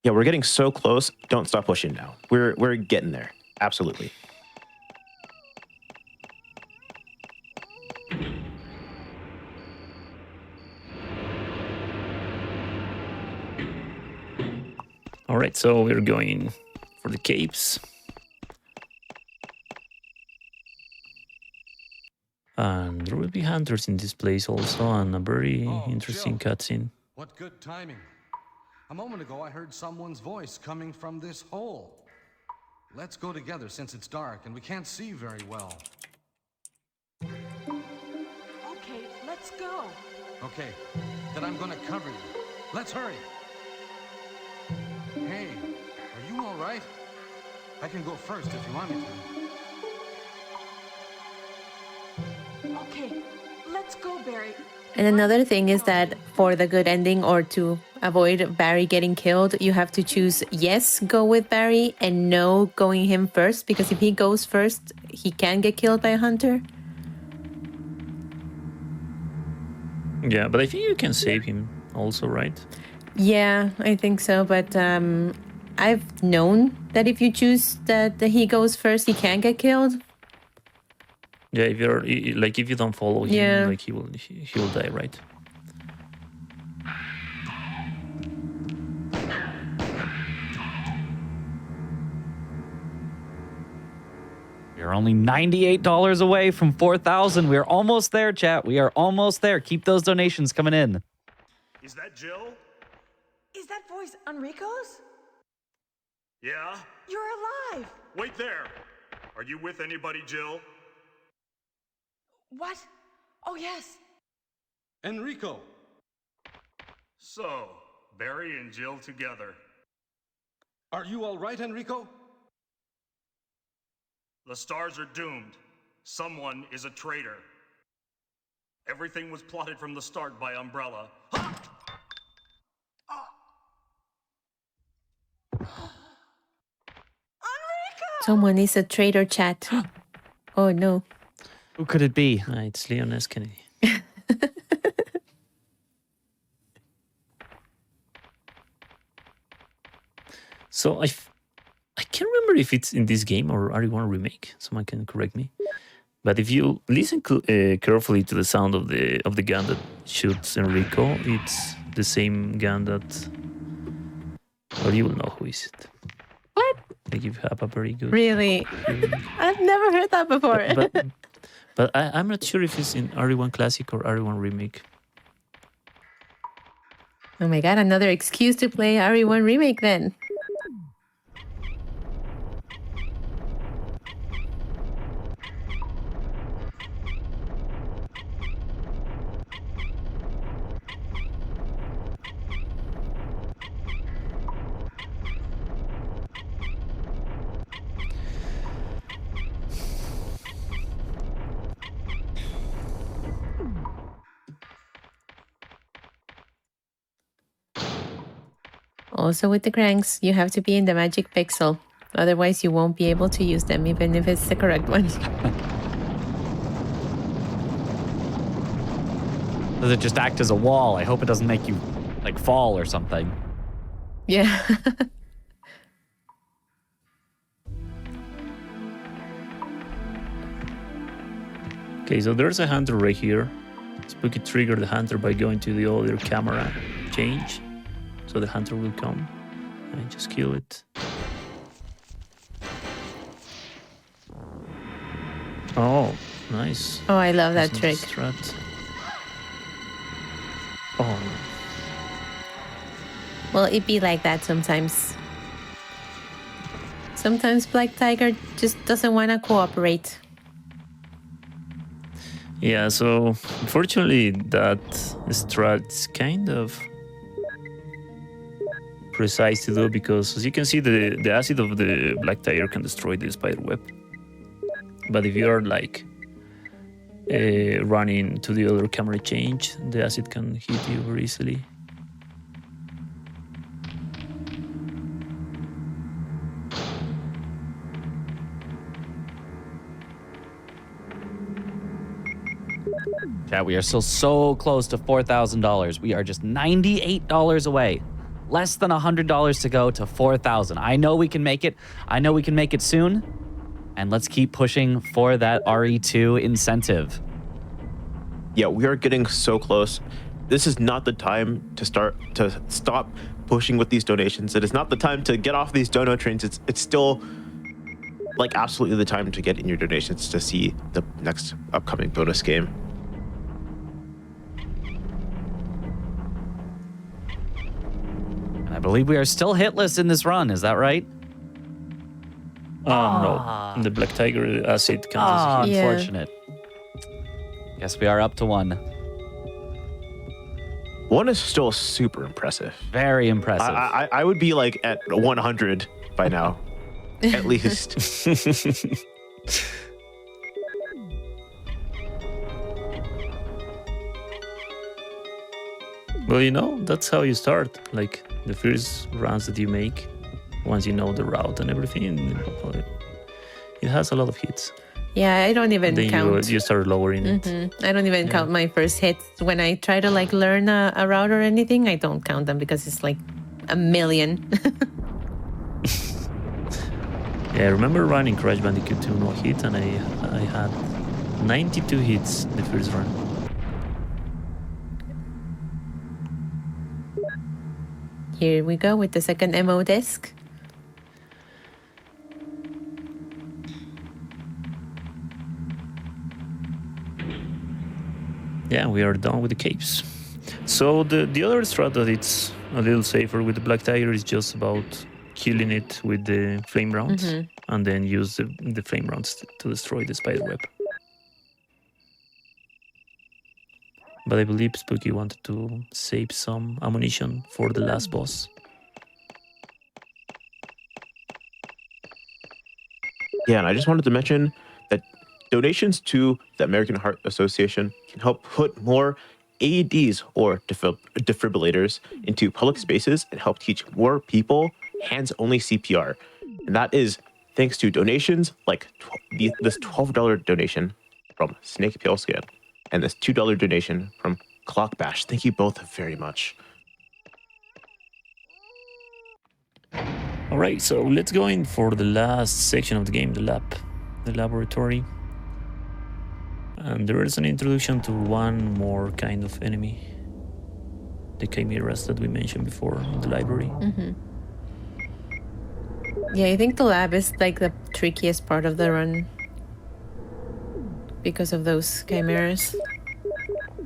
Yeah, we're getting so close. Don't stop pushing now. We're getting there. Absolutely. All right, so we're going for the caves. And there will be hunters in this place also, and a very interesting cutscene. What good timing. A moment ago, I heard someone's voice coming from this hole. Let's go together since it's dark and we can't see very well. Okay, let's go. Okay, then I'm gonna cover you. Let's hurry. Hey, are you all right? I can go first if you want me to. Okay, let's go, Barry. And another thing is that for the good ending or to avoid Barry getting killed, you have to choose yes, go with Barry, and no, going him first. Because if he goes first, he can get killed by a hunter. Yeah, but I think you can save him also, right? Yeah, I think so. But I've known that if you choose that he goes first, he can get killed. Yeah, if you're like if you don't follow him, Yeah. like he will die, right? We're only $98 away from 4,000. We're almost there, chat. We are almost there. Keep those donations coming in. Is that Jill? Is that voice Enrico's? Yeah? You're alive! Wait there! Are you with anybody, Jill? What? Oh, yes. Enrico! So, Barry and Jill together. Are you all right, Enrico? The stars are doomed. Someone is a traitor. Everything was plotted from the start by Umbrella. Someone is a traitor, chat. Oh no. Who could it be? It's Leon S. Kennedy. So I can't remember if it's in this game or RE1 Remake. Someone can correct me. But if you listen carefully to the sound of the gun that shoots Enrico, it's the same gun that... Or you will know who is it. What? Like if you have a very good... Really? I've never heard that before. But I'm not sure if it's in RE1 Classic or RE1 Remake. Oh my god, another excuse to play RE1 Remake then. Also with the cranks, you have to be in the magic pixel. Otherwise, you won't be able to use them, even if it's the correct one. Does it just act as a wall? I hope it doesn't make you like fall or something. Yeah. Okay, so there's a hunter right here. Spooky triggered the hunter by going to the other camera change. So the hunter will come. And just kill it. Oh, nice. Oh, I love that That's trick. a strat. Oh, no. Well, it be like that sometimes. Sometimes Black Tiger just doesn't want to cooperate. Yeah, so unfortunately that strat is kind of precise to do because as you can see the acid of the black tiger can destroy the spider web. But if you are like running to the other camera change, the acid can hit you very easily. Chat, we are still so close to $4,000. We are just $98 away. Less than $100 to go to $4,000. I know we can make it. I know we can make it soon. And let's keep pushing for that RE2 incentive. Yeah, we are getting so close. This is not the time to stop pushing with these donations. It is not the time to get off these dono trains. It's still like absolutely the time to get in your donations to see the next upcoming bonus game. And I believe we are still hitless in this run. Is that right? No, the black tiger acid counts as hit. Yeah. Unfortunate. Guess we are up to one. One is still super impressive. Very impressive. I would be like at 100 by now, at least. Well, you know, that's how you start. Like the first runs that you make, once you know the route and everything, it has a lot of hits. Yeah, I don't even Then count. you start lowering it. I don't even count my first hits. When I try to like learn a route or anything, I don't count them because it's like a million. Yeah, I remember running Crash Bandicoot 2 no hit, and I had 92 hits the first run. Here we go with the second MO disc. Yeah, we are done with the capes. So the other strat that it's a little safer with the Black Tiger is just about killing it with the flame rounds and then use the flame rounds to destroy the spider web. But I believe Spooky wanted to save some ammunition for the last boss. Yeah, and I just wanted to mention that donations to the American Heart Association can help put more AEDs or defibrillators into public spaces and help teach more people hands-only CPR. And that is thanks to donations like this $12 donation from Snake Pale Skin and this $2 donation from Clock Bash. Thank you both very much. All right, so let's go in for the last section of the game, the laboratory. And there is an introduction to one more kind of enemy, the chimeras that we mentioned before in the library. Yeah, I think the lab is like the trickiest part of the run because of those chimeras.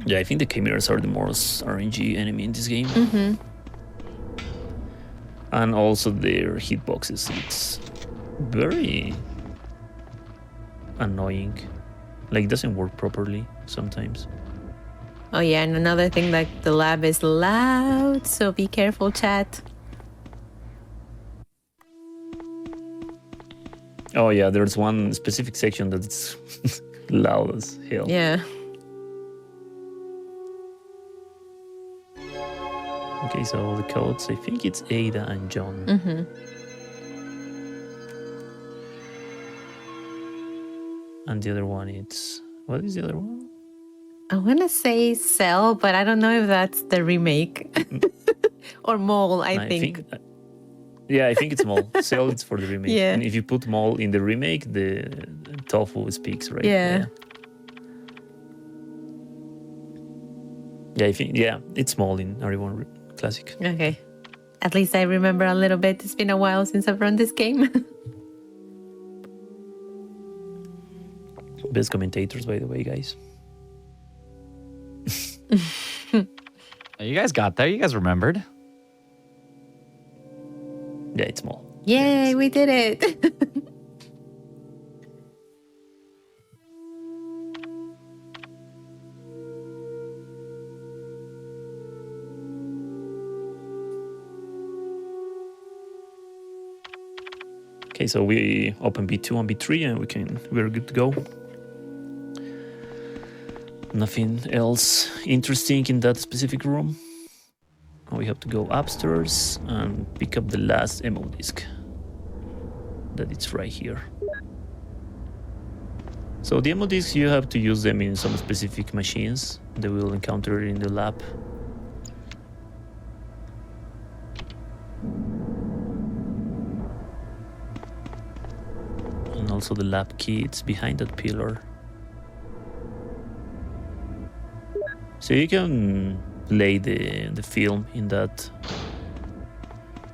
Yeah, I think the chimeras are the most RNG enemy in this game. And also their hitboxes, it's very annoying. Like, it doesn't work properly sometimes. Oh yeah, and another thing, like the lab is loud, so be careful, chat. Oh yeah, there's one specific section that's loud as hell. Yeah. Okay, so the codes, I think it's Ada and John. Mm-hmm. And the other one, it's... What is the other one? I want to say Cell, but I don't know if that's the remake. Or Mole, I think. Yeah, I think it's Mole. Cell is for the remake. Yeah. And if you put Mole in the remake, the Tofu speaks, right? Yeah. Yeah, I think, yeah, it's Mole in RE1 Classic. Okay. At least I remember a little bit. It's been a while since I've run this game. Best commentators, by the way, guys. You guys got there. You guys remembered. Yeah, it's Mole. Yay, we did it. Okay, so we open B2 and B3 and we're good to go. Nothing else interesting in that specific room. Now we have to go upstairs and pick up the last ammo disc. That it's right here. So the ammo discs, you have to use them in some specific machines that we'll encounter in the lab. And also the lab key, it's behind that pillar. So you can play the film in that...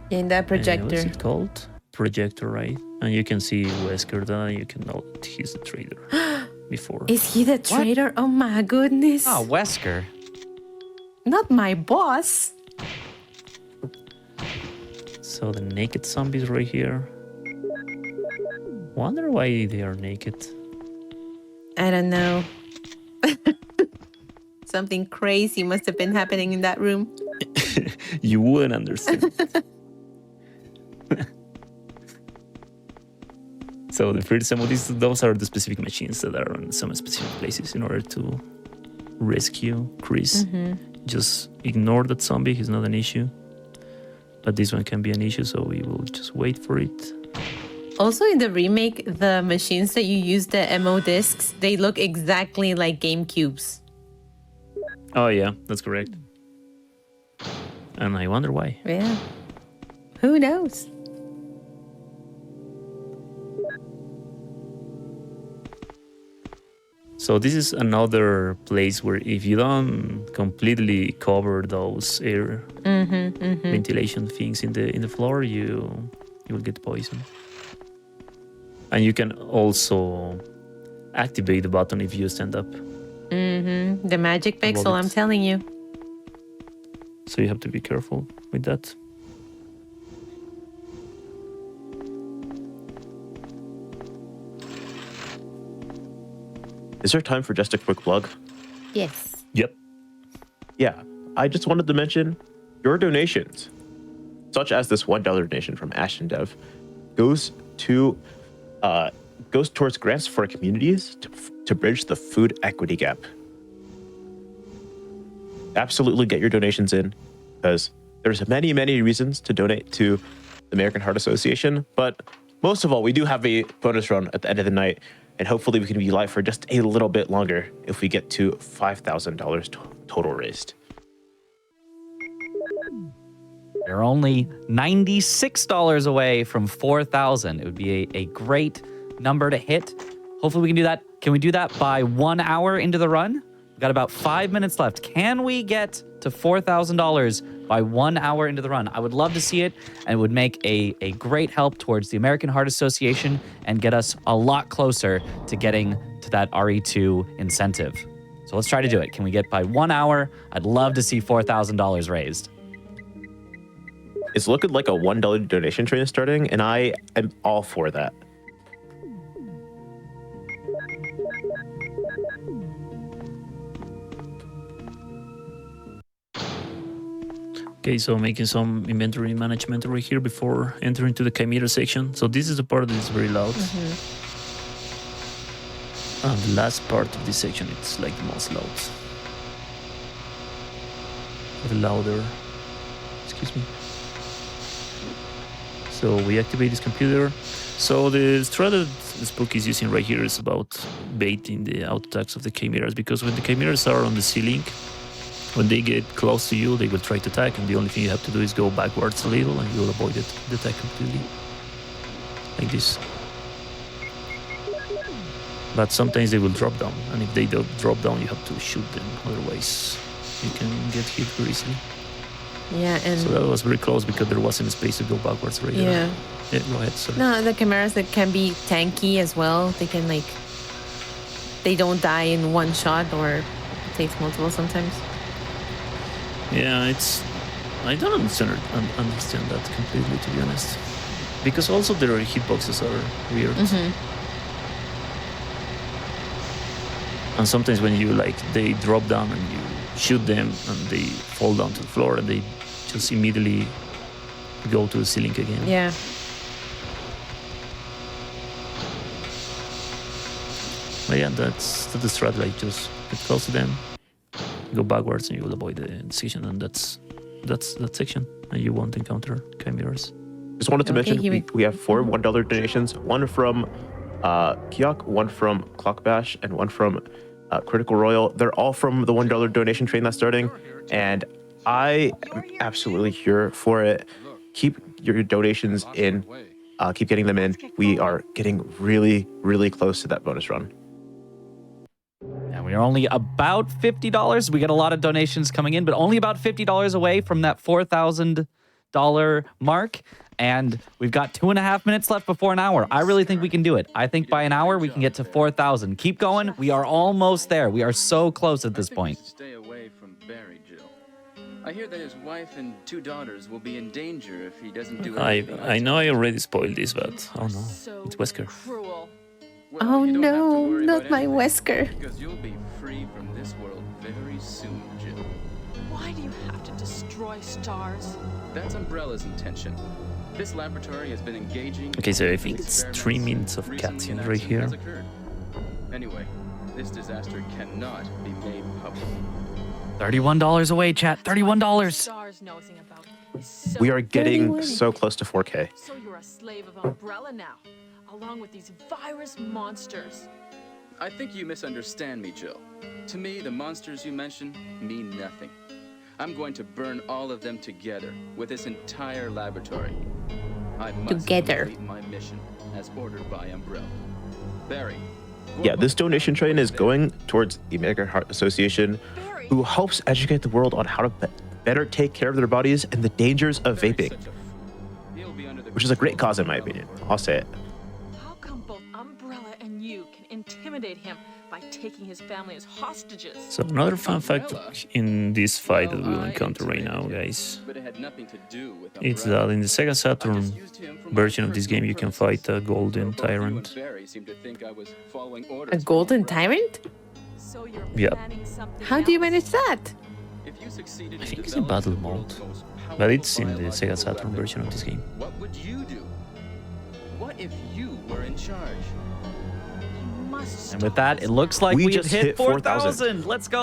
In that projector. What's it called? Projector, right? And you can see Wesker, then you can know that he's the traitor before. Is he the traitor? Oh my goodness. Oh, Wesker. Not my boss. So the naked zombies right here. Wonder why they are naked. I don't know. Something crazy must have been happening in that room. You wouldn't understand. So the first some of those are the specific machines that are on some specific places in order to rescue Chris. Just ignore that zombie, he's not an issue. But this one can be an issue, so we will just wait for it. Also in the remake, the machines that you use, the MO discs, they look exactly like GameCubes. Oh yeah, that's correct. And I wonder why. Yeah. Who knows? So this is another place where if you don't completely cover those air ventilation things in the floor, you will get poisoned. And you can also activate the button if you stand up. The magic pixel, I'm telling you. So you have to be careful with that. Is there time for just a quick plug? Yes. Yep. Yeah, I just wanted to mention your donations, such as this $1 donation from Ashton Dev, goes towards grants for communities to bridge the food equity gap. Absolutely get your donations in, because there's many, many reasons to donate to the American Heart Association, but most of all, we do have a bonus run at the end of the night, and hopefully we can be live for just a little bit longer if we get to $5,000 total raised. You're only $96 away from $4,000. It would be a great number to hit. Hopefully we can do that. Can we do that by 1 hour into the run? We've got about 5 minutes left. Can we get to $4,000 by 1 hour into the run? I would love to see it, and it would make a great help towards the American Heart Association and get us a lot closer to getting to that RE2 incentive. So let's try to do it. Can we get by 1 hour? I'd love to see $4,000 raised. It's looking like a $1 donation train is starting, and I am all for that. Okay, so making some inventory management right here before entering to the Chimera section. So this is the part that is very loud. And the last part of this section, it's like the most loud. The louder. excuse me. So we activate this computer. So the strat that Spook is using right here is about baiting the auto attacks of the chimeras, because when the chimeras are on the ceiling, when they get close to you, they will try to attack, and the only thing you have to do is go backwards a little, and you will avoid the attack completely. Like this. But sometimes they will drop down, and if they don't drop down, you have to shoot them. Otherwise, you can get hit very easily. Yeah, and So that was very close because there wasn't space to go backwards right there. Yeah, go ahead, sorry. no, the chimeras that can be tanky as well. They can they don't die in one shot, or it takes multiple sometimes. Yeah, I don't understand that completely, to be honest. Because also their hitboxes are weird. And sometimes when you they drop down and you shoot them and they fall down to the floor and they just immediately go to the ceiling again. Yeah. But yeah, that's the strat. Just get close to them, go backwards, and you will avoid the section, and that's that section, and you won't encounter chimeras. Just wanted to Okay, mention we have 4 $1 donations, one from Kiok, one from Clockbash, and one from Critical Royal. They're all from the $1 donation train that's starting, and I am absolutely here for it. Keep your donations in. Keep getting them in. We are getting really, really close to that bonus run. And we are only about $50. We get a lot of donations coming in, but only about $50 away from that $4,000 mark. And we've got 2.5 minutes left before an hour. I really think we can do it. I think by an hour we can get to 4,000. Keep going. We are almost there. We are so close at this point. Stay away from Barry, Jill. I hear that his wife and 2 daughters will be in danger if he doesn't do anything. I know I already spoiled this, but oh no, it's Wesker. Cruel. Well, Oh you don't have to no, worry not about my anything, Wesker. Because you'll be free from this world very soon, Jill. Why do you have to destroy stars? That's Umbrella's intention. This laboratory has been engaging. Okay, so I think it's 3 minutes of cutscene right here. Anyway, this disaster cannot be made public. $31 away, chat. $31. Stars nosing about is so We are getting 31. so close to 4K. So you're a slave of Umbrella now, along with these virus monsters. I think you misunderstand me, Jill. To me, the monsters you mention mean nothing. I'm going to burn all of them together with this entire laboratory. I must Together. complete my mission as ordered by Umbrella. Barry. Yeah, this donation train is going towards the American Heart Association, Barry, who helps educate the world on how to better take care of their bodies and the dangers of vaping, which is a great cause in my opinion. I'll say it. how come both Umbrella and you can intimidate him by taking his family as hostages? So another fun fact in this fight that we'll encounter right now, guys, But it had nothing to do with it's Umbrella. that in the Sega Saturn I just used him for my version of this game, you can personal fight a golden purposes. Both you and tyrant. Barry seemed to think I was following A orders from golden Umbrella. tyrant? So you're Yeah. planning something How do you else? manage that? If you succeeded I in think it's in developing battle the world's mode, most but it's powerful in the Sega biological Saturn weapon, version of this game. what would you do? What if you were in charge? You must And with stop that, this it looks now. like We we have just hit hit 4,000. Let's go.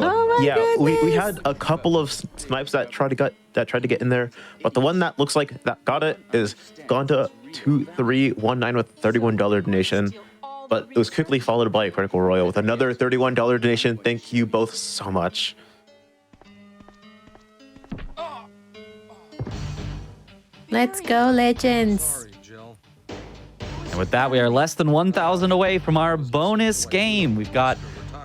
Oh my Yeah, goodness. we had a couple of snipes that tried to get in there, but the one that looks like that got it is gone to 2319 with $31 donation. But it was quickly followed by a Critical Royal with another $31 donation. Thank you both so much. Let's go, legends. Sorry, Jill. And with that, we are less than 1,000 away from our bonus game. We've got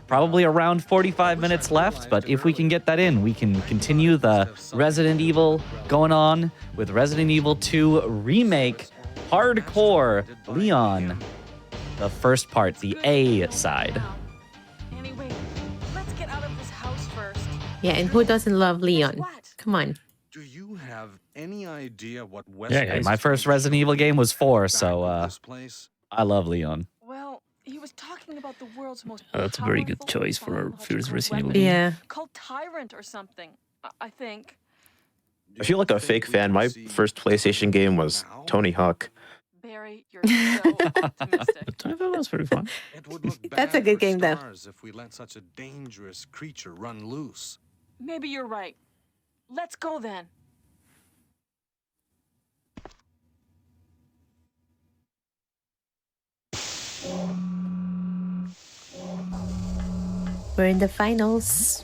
probably around 45 minutes left, but if we can get that in, we can continue the Resident Evil going on with Resident Evil 2 Remake Hardcore Leon. The first part, the A side. Anyway, let's get out of this house first. Yeah, and who doesn't love Leon? What? Come on. Do you have any idea what Yeah, Hey, my first Resident Evil game was 4, so this place? I love Leon. Well, he was talking about the world's most That's a very good powerful choice for our first biological Resident Evil weapon, game. Yeah. called Tyrant or something. I think. I feel like a fake fan. My first PlayStation game was Tony Hawk. Barry, you're so optimistic. But I thought that was very fun. It would look That's a bad good for game, though. stars if we let such a dangerous creature run loose. Maybe you're right. Let's go then. We're in the finals.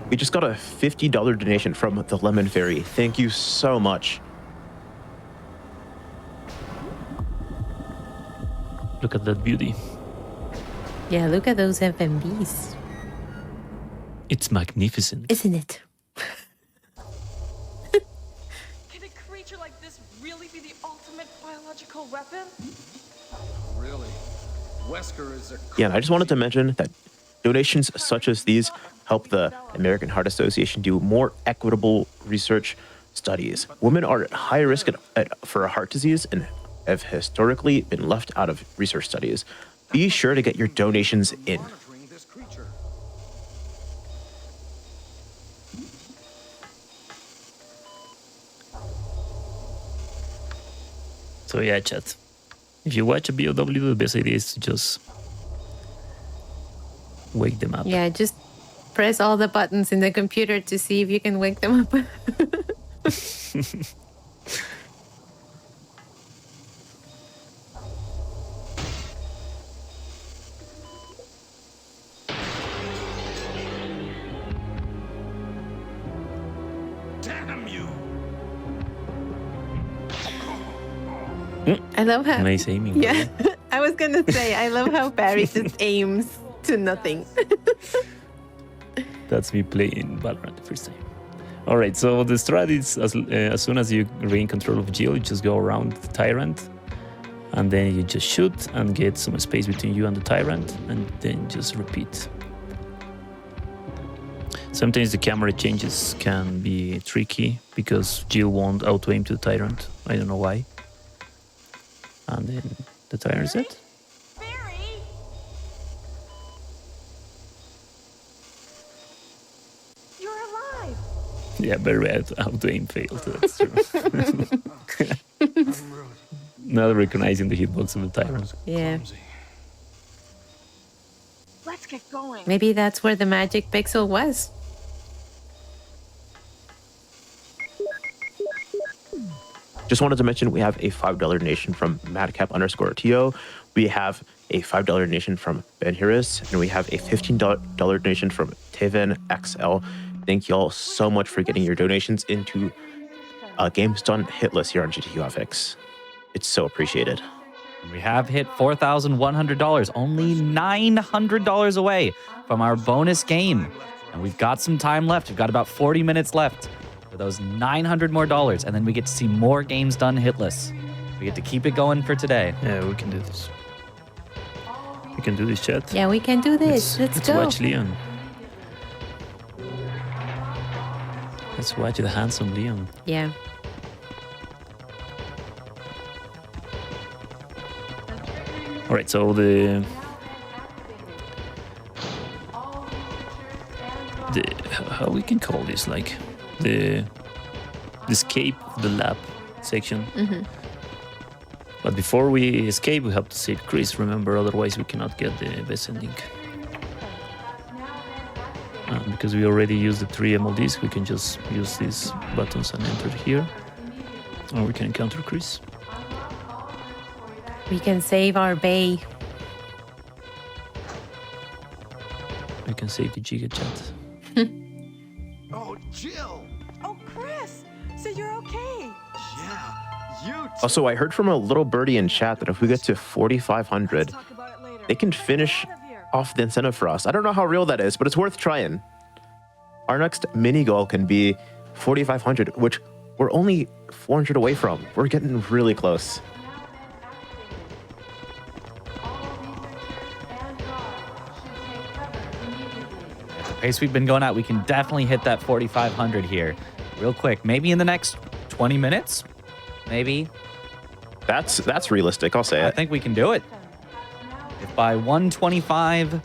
We just got a $50 donation from the Lemon Fairy. Thank you so much. Look at that beauty. Yeah, look at those FMVs. It's magnificent. Isn't it? Can a creature like this really be the ultimate biological weapon? Really? Wesker is a Yeah, and I just wanted to mention that donations such as these help the American Heart Association do more equitable research studies. Women are at high risk for heart disease and have historically been left out of research studies. Be sure to get your donations in. monitoring this creature. So yeah, chat. If you watch a BOW, the best idea is to just wake them up. Yeah, just press all the buttons in the computer to see if you can wake them up. Damn you! I love how. Nice aiming. Yeah, I was gonna say, I love how Barry just aims to nothing. That's me playing Valorant the first time. All right, so the strat is as soon as you regain control of Jill, you just go around the Tyrant, and then you just shoot and get some space between you and the Tyrant, and then just repeat. Sometimes the camera changes can be tricky because Jill won't auto-aim to the Tyrant. I don't know why. And then the Tyrant is dead. Barry! You're alive! Yeah, very bad auto-aim failed. That's true. I'm rude. Not recognizing the hitbox of the Tyrant. Yeah, Clumsy. Let's get going. maybe that's where the magic pixel was. Just wanted to mention we have a $5 donation from madcap_to. We have a $5 donation from Ben Hiris, and we have a $15 donation from Taven XL. Thank you all so much for getting your donations into Games Done Hitless here on GTQ FX. It's so appreciated. We have hit $4,100, only $900 away from our bonus game. And we've got some time left. We've got about 40 minutes left for those $900 more, and then we get to see more games done hitless. We get to keep it going for today. Yeah, we can do this. We can do this, chat. Yeah, we can do this. Let's go. watch Leon. Let's watch the handsome Leon. Yeah. All right, so the how we can call this, like the escape the lab section. But before we escape, we have to save Chris. Remember, otherwise we cannot get the best ending. Because we already used the 3 MLDs, we can just use these buttons and enter here, or we can encounter Chris. We can save our bay. We can save the Giga chat. Oh, Jill! Oh, Chris! So you're okay! Yeah, you Also, I heard from a little birdie in chat that if we get to 4,500, Talk about it later. they can finish Out of here. off the incentive for us. I don't know how real that is, but it's worth trying. Our next mini goal can be 4,500, which we're only 400 away from. We're getting really close. Pace we've been going at, we can definitely hit that 4,500 here real quick. Maybe in the next 20 minutes, maybe. That's realistic. I'll say I it. think we can do it. If by 125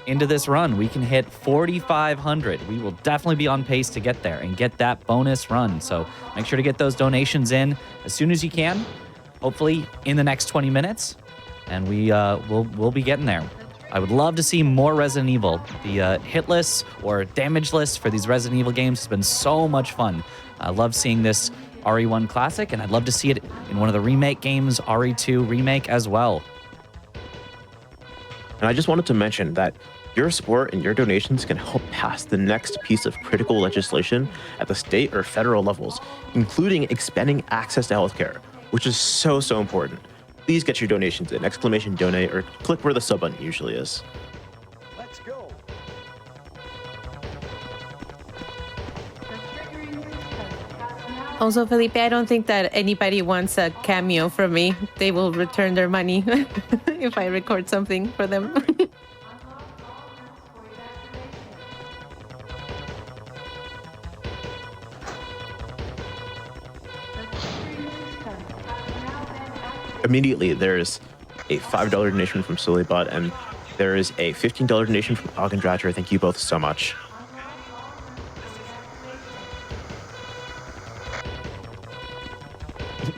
into this run, we can hit 4,500, we will definitely be on pace to get there and get that bonus run. So make sure to get those donations in as soon as you can, hopefully in the next 20 minutes, and we'll be getting there. I would love to see more Resident Evil. The hitless or damageless for these Resident Evil games has been so much fun. I love seeing this RE1 Classic, and I'd love to see it in one of the remake games, RE2 Remake as well. And I just wanted to mention that your support and your donations can help pass the next piece of critical legislation at the state or federal levels, including expanding access to healthcare, which is so, so important. Please get your donations in, !donate, or click where the sub button usually is. Let's go. Also, Felipe, I don't think that anybody wants a cameo from me. They will return their money if I record something for them. Immediately, there's a $5 donation from Sulibot, and there is a $15 donation from Augendracher. Thank you both so much.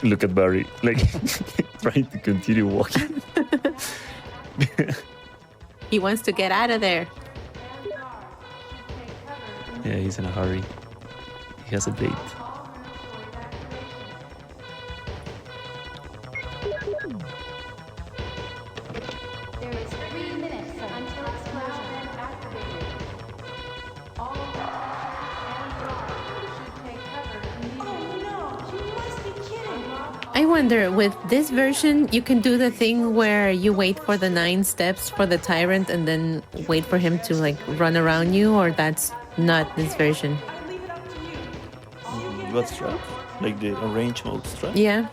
Look at Barry, like trying to continue walking. He wants to get out of there. Yeah, he's in a hurry. He has a date. There is 3 minutes until explosion activated. All and should take cover immediately. Oh no, you must be kidding. I wonder, with this version, you can do the thing where you wait for the 9 steps for the tyrant and then wait for him to like run around you, or that's not this version? What strat? Like the arrange mode strat? Yeah.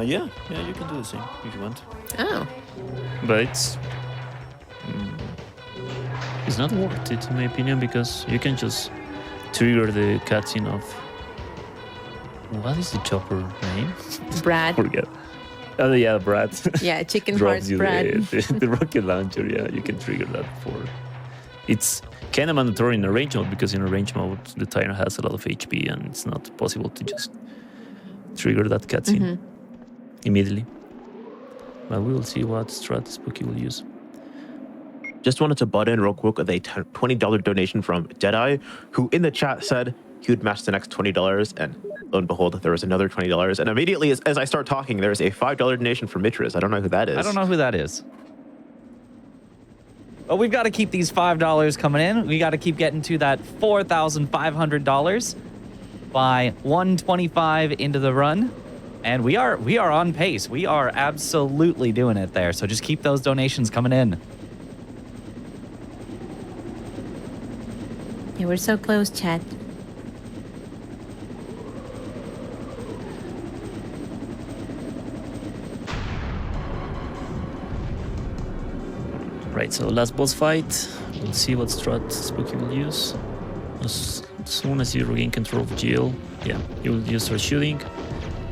Yeah, you can do the same if you want. Oh. But it's not worth it in my opinion, because you can just trigger the cutscene of what is the chopper name? Brad. Forget. Oh yeah, Brad. Yeah, chicken Drops hearts you Brad. the rocket launcher. Yeah, you can trigger that for. It's kind of mandatory in arrange mode, because in arrange mode the tyrant has a lot of HP and it's not possible to just trigger that cutscene immediately. But we will see what strat Spooky will use. Just wanted to butt in real quick with a $20 donation from Deadeye, who in the chat said he would match the next $20, and lo and behold, there was another $20. And immediately, as I start talking, there's a $5 donation from Mitchriz. I don't know who that is. I don't know who that is. But we've got to keep these $5 coming in. We got to keep getting to that $4,500 by 125 into the run. And we are on pace. We are absolutely doing it there. So just keep those donations coming in. Yeah, we're so close, chat. Right, so last boss fight. We'll see what strat Spooky will use. As soon as you regain control of Jill, yeah, you will just start shooting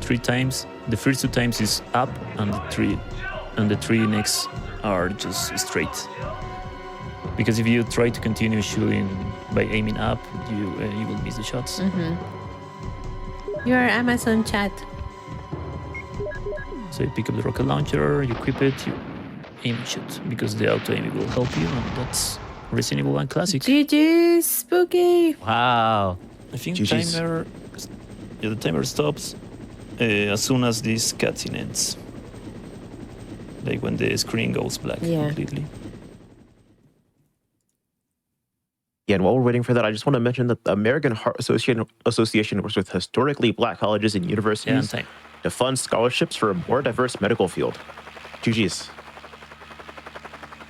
3 times. The first 2 times is up, and the three next are just straight. Because if you try to continue shooting by aiming up, you will miss the shots. Your Amazon chat. So you pick up the rocket launcher, you equip it, you aim and shoot, because the auto aiming will help you, and that's Resident Evil 1 Classic. GG, Spooky. Wow. I think GG's. the timer stops as soon as this cutscene ends. Like when the screen goes black completely. Yeah, and while we're waiting for that, I just want to mention that the American Heart Association works with historically black colleges and universities to fund scholarships for a more diverse medical field. GG's.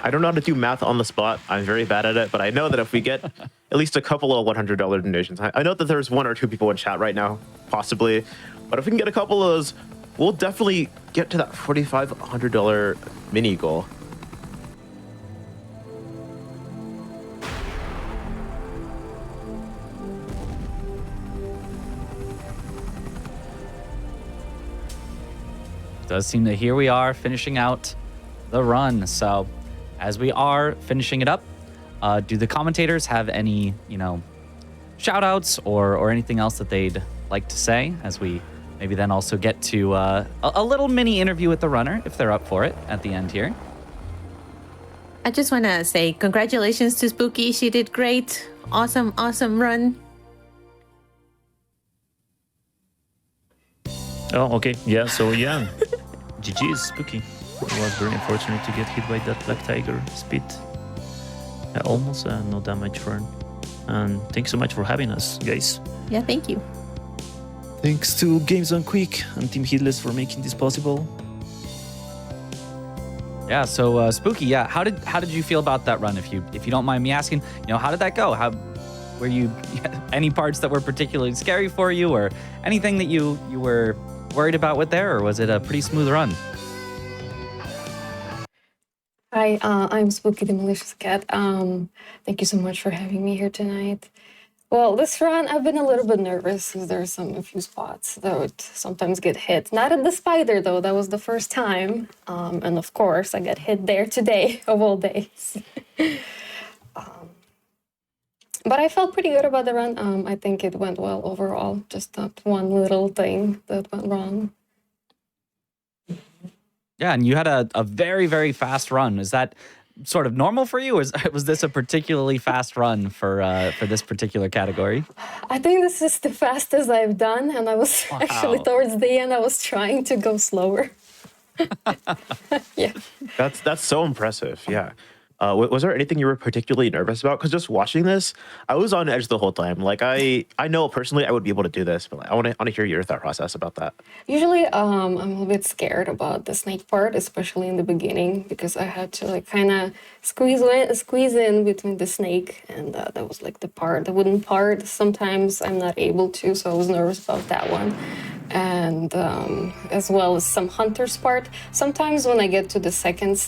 I don't know how to do math on the spot. I'm very bad at it, but I know that if we get at least a couple of $100 donations, I know that there's 1 or 2 people in chat right now, possibly, but if we can get a couple of those, we'll definitely get to that $4,500 mini goal. Does seem that here we are finishing out the run. So as we are finishing it up, do the commentators have any, shout outs or anything else that they'd like to say, as we maybe then also get to a little mini interview with the runner, if they're up for it at the end here? I just want to say congratulations to Spooky. She did great. Awesome, awesome run. Oh, okay. Yeah, so yeah. GG is spooky. It was very unfortunate to get hit by that Black Tiger Spit. Almost no damage run. And thanks so much for having us, guys. Yeah, thank you. Thanks to Games Done Quick and Team Hitless for making this possible. Yeah, so Spooky, yeah, how did you feel about that run? If you don't mind me asking, how did that go? How were you any parts that were particularly scary for you, or anything that you were worried about with there, or was it a pretty smooth run? Hi, I'm Spooky the Malicious Cat. Thank you so much for having me here tonight. Well, this run, I've been a little bit nervous because there's a few spots that would sometimes get hit. Not at the spider, though. That was the first time. And of course, I got hit there today, of all days. But I felt pretty good about the run. I think it went well overall. Just that one little thing that went wrong. Yeah, and you had a very, very fast run. Is that sort of normal for you, or was this a particularly fast run for this particular category? I think this is the fastest I've done, and I was actually towards the end, I was trying to go slower. Yeah. That's so impressive. Yeah. Was there anything you were particularly nervous about? Because just watching this, I was on edge the whole time. Like I know personally I would be able to do this, but I want to hear your thought process about that. Usually, I'm a little bit scared about the snake part, especially in the beginning, because I had to kind of squeeze in between the snake, and that was the wooden part. Sometimes I'm not able to, so I was nervous about that one. And as well as some hunter's part. Sometimes when I get to the second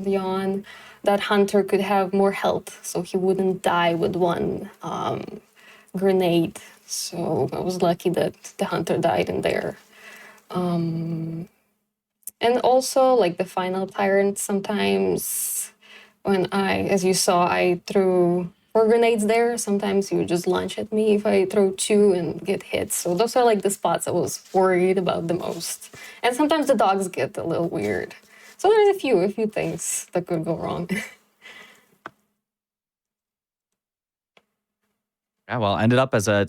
yawn, that hunter could have more health, so he wouldn't die with one grenade. So I was lucky that the hunter died in there. And also, the final tyrant, sometimes when as you saw, I threw 4 grenades there. Sometimes he would just launch at me if I throw 2 and get hit. So those are the spots I was worried about the most. And sometimes the dogs get a little weird. So there's a few things that could go wrong. Yeah, well, ended up as a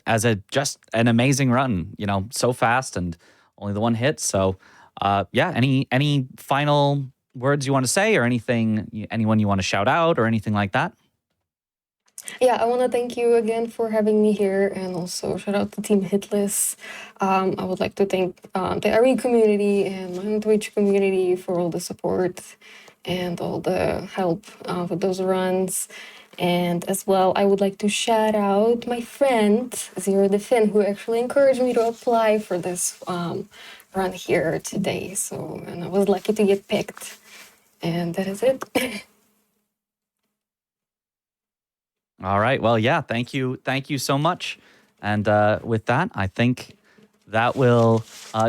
just an amazing run. So fast and only the one hit. So, yeah. Any final words you want to say, or anyone you want to shout out, or anything like that? Yeah, I want to thank you again for having me here, and also shout out to Team Hitless. I would like to thank the RE community and my Twitch community for all the support and all the help with those runs. And as well, I would like to shout out my friend, Zero the Fin, who actually encouraged me to apply for this run here today. And I was lucky to get picked. And that is it. All right. Well, yeah. Thank you so much. And with that, I think that will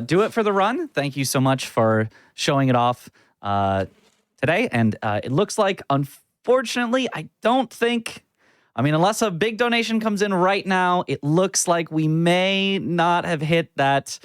do it for the run. Thank you so much for showing it off today. And it looks like, unfortunately, I don't think, unless a big donation comes in right now, it looks like we may not have hit that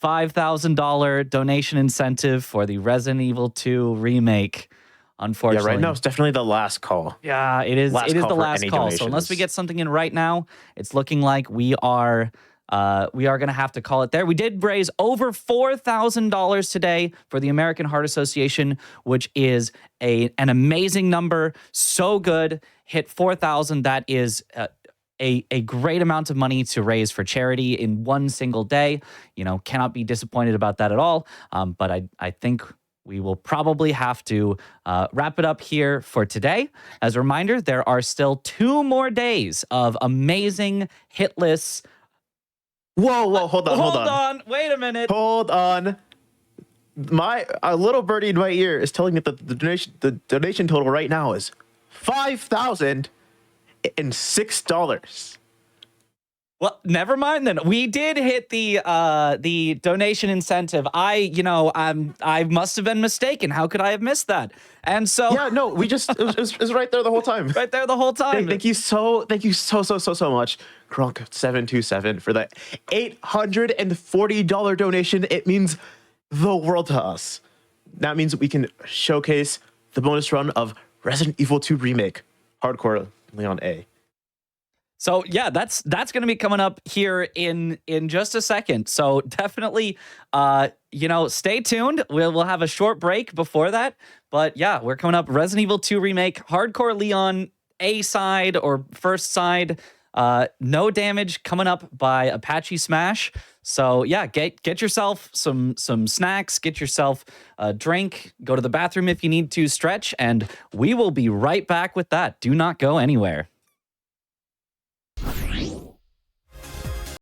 $5,000 donation incentive for the Resident Evil 2 remake. Unfortunately. Yeah, right now it's definitely the last call. Yeah, it is. It is the last call. So unless we get something in right now, it's looking like we are going to have to call it there. We did raise over $4,000 today for the American Heart Association, which is an amazing number. So good. Hit 4,000. That is a great amount of money to raise for charity in one single day. Cannot be disappointed about that at all. But I think we will probably have to wrap it up here for today. As a reminder, there are still 2 more days of amazing Hitless. Whoa, hold on. Wait a minute. Hold on. A little birdie in my ear is telling me that the donation total right now is $5,006. Well, never mind then. We did hit the donation incentive. I must have been mistaken. How could I have missed that? And so yeah, no, we just it was right there the whole time. Right there the whole time. Thank you so much, Kronk727, for that $840 donation. It means the world to us. That means we can showcase the bonus run of Resident Evil 2 Remake, Hardcore Leon A. So yeah, that's going to be coming up here in just a second. So definitely, stay tuned. We'll have a short break before that. But yeah, we're coming up. Resident Evil 2 remake, Hardcore Leon A side or first side. No Damage coming up by Apache Smash. So yeah, get yourself some snacks, get yourself a drink, go to the bathroom if you need to, stretch, and we will be right back with that. Do not go anywhere.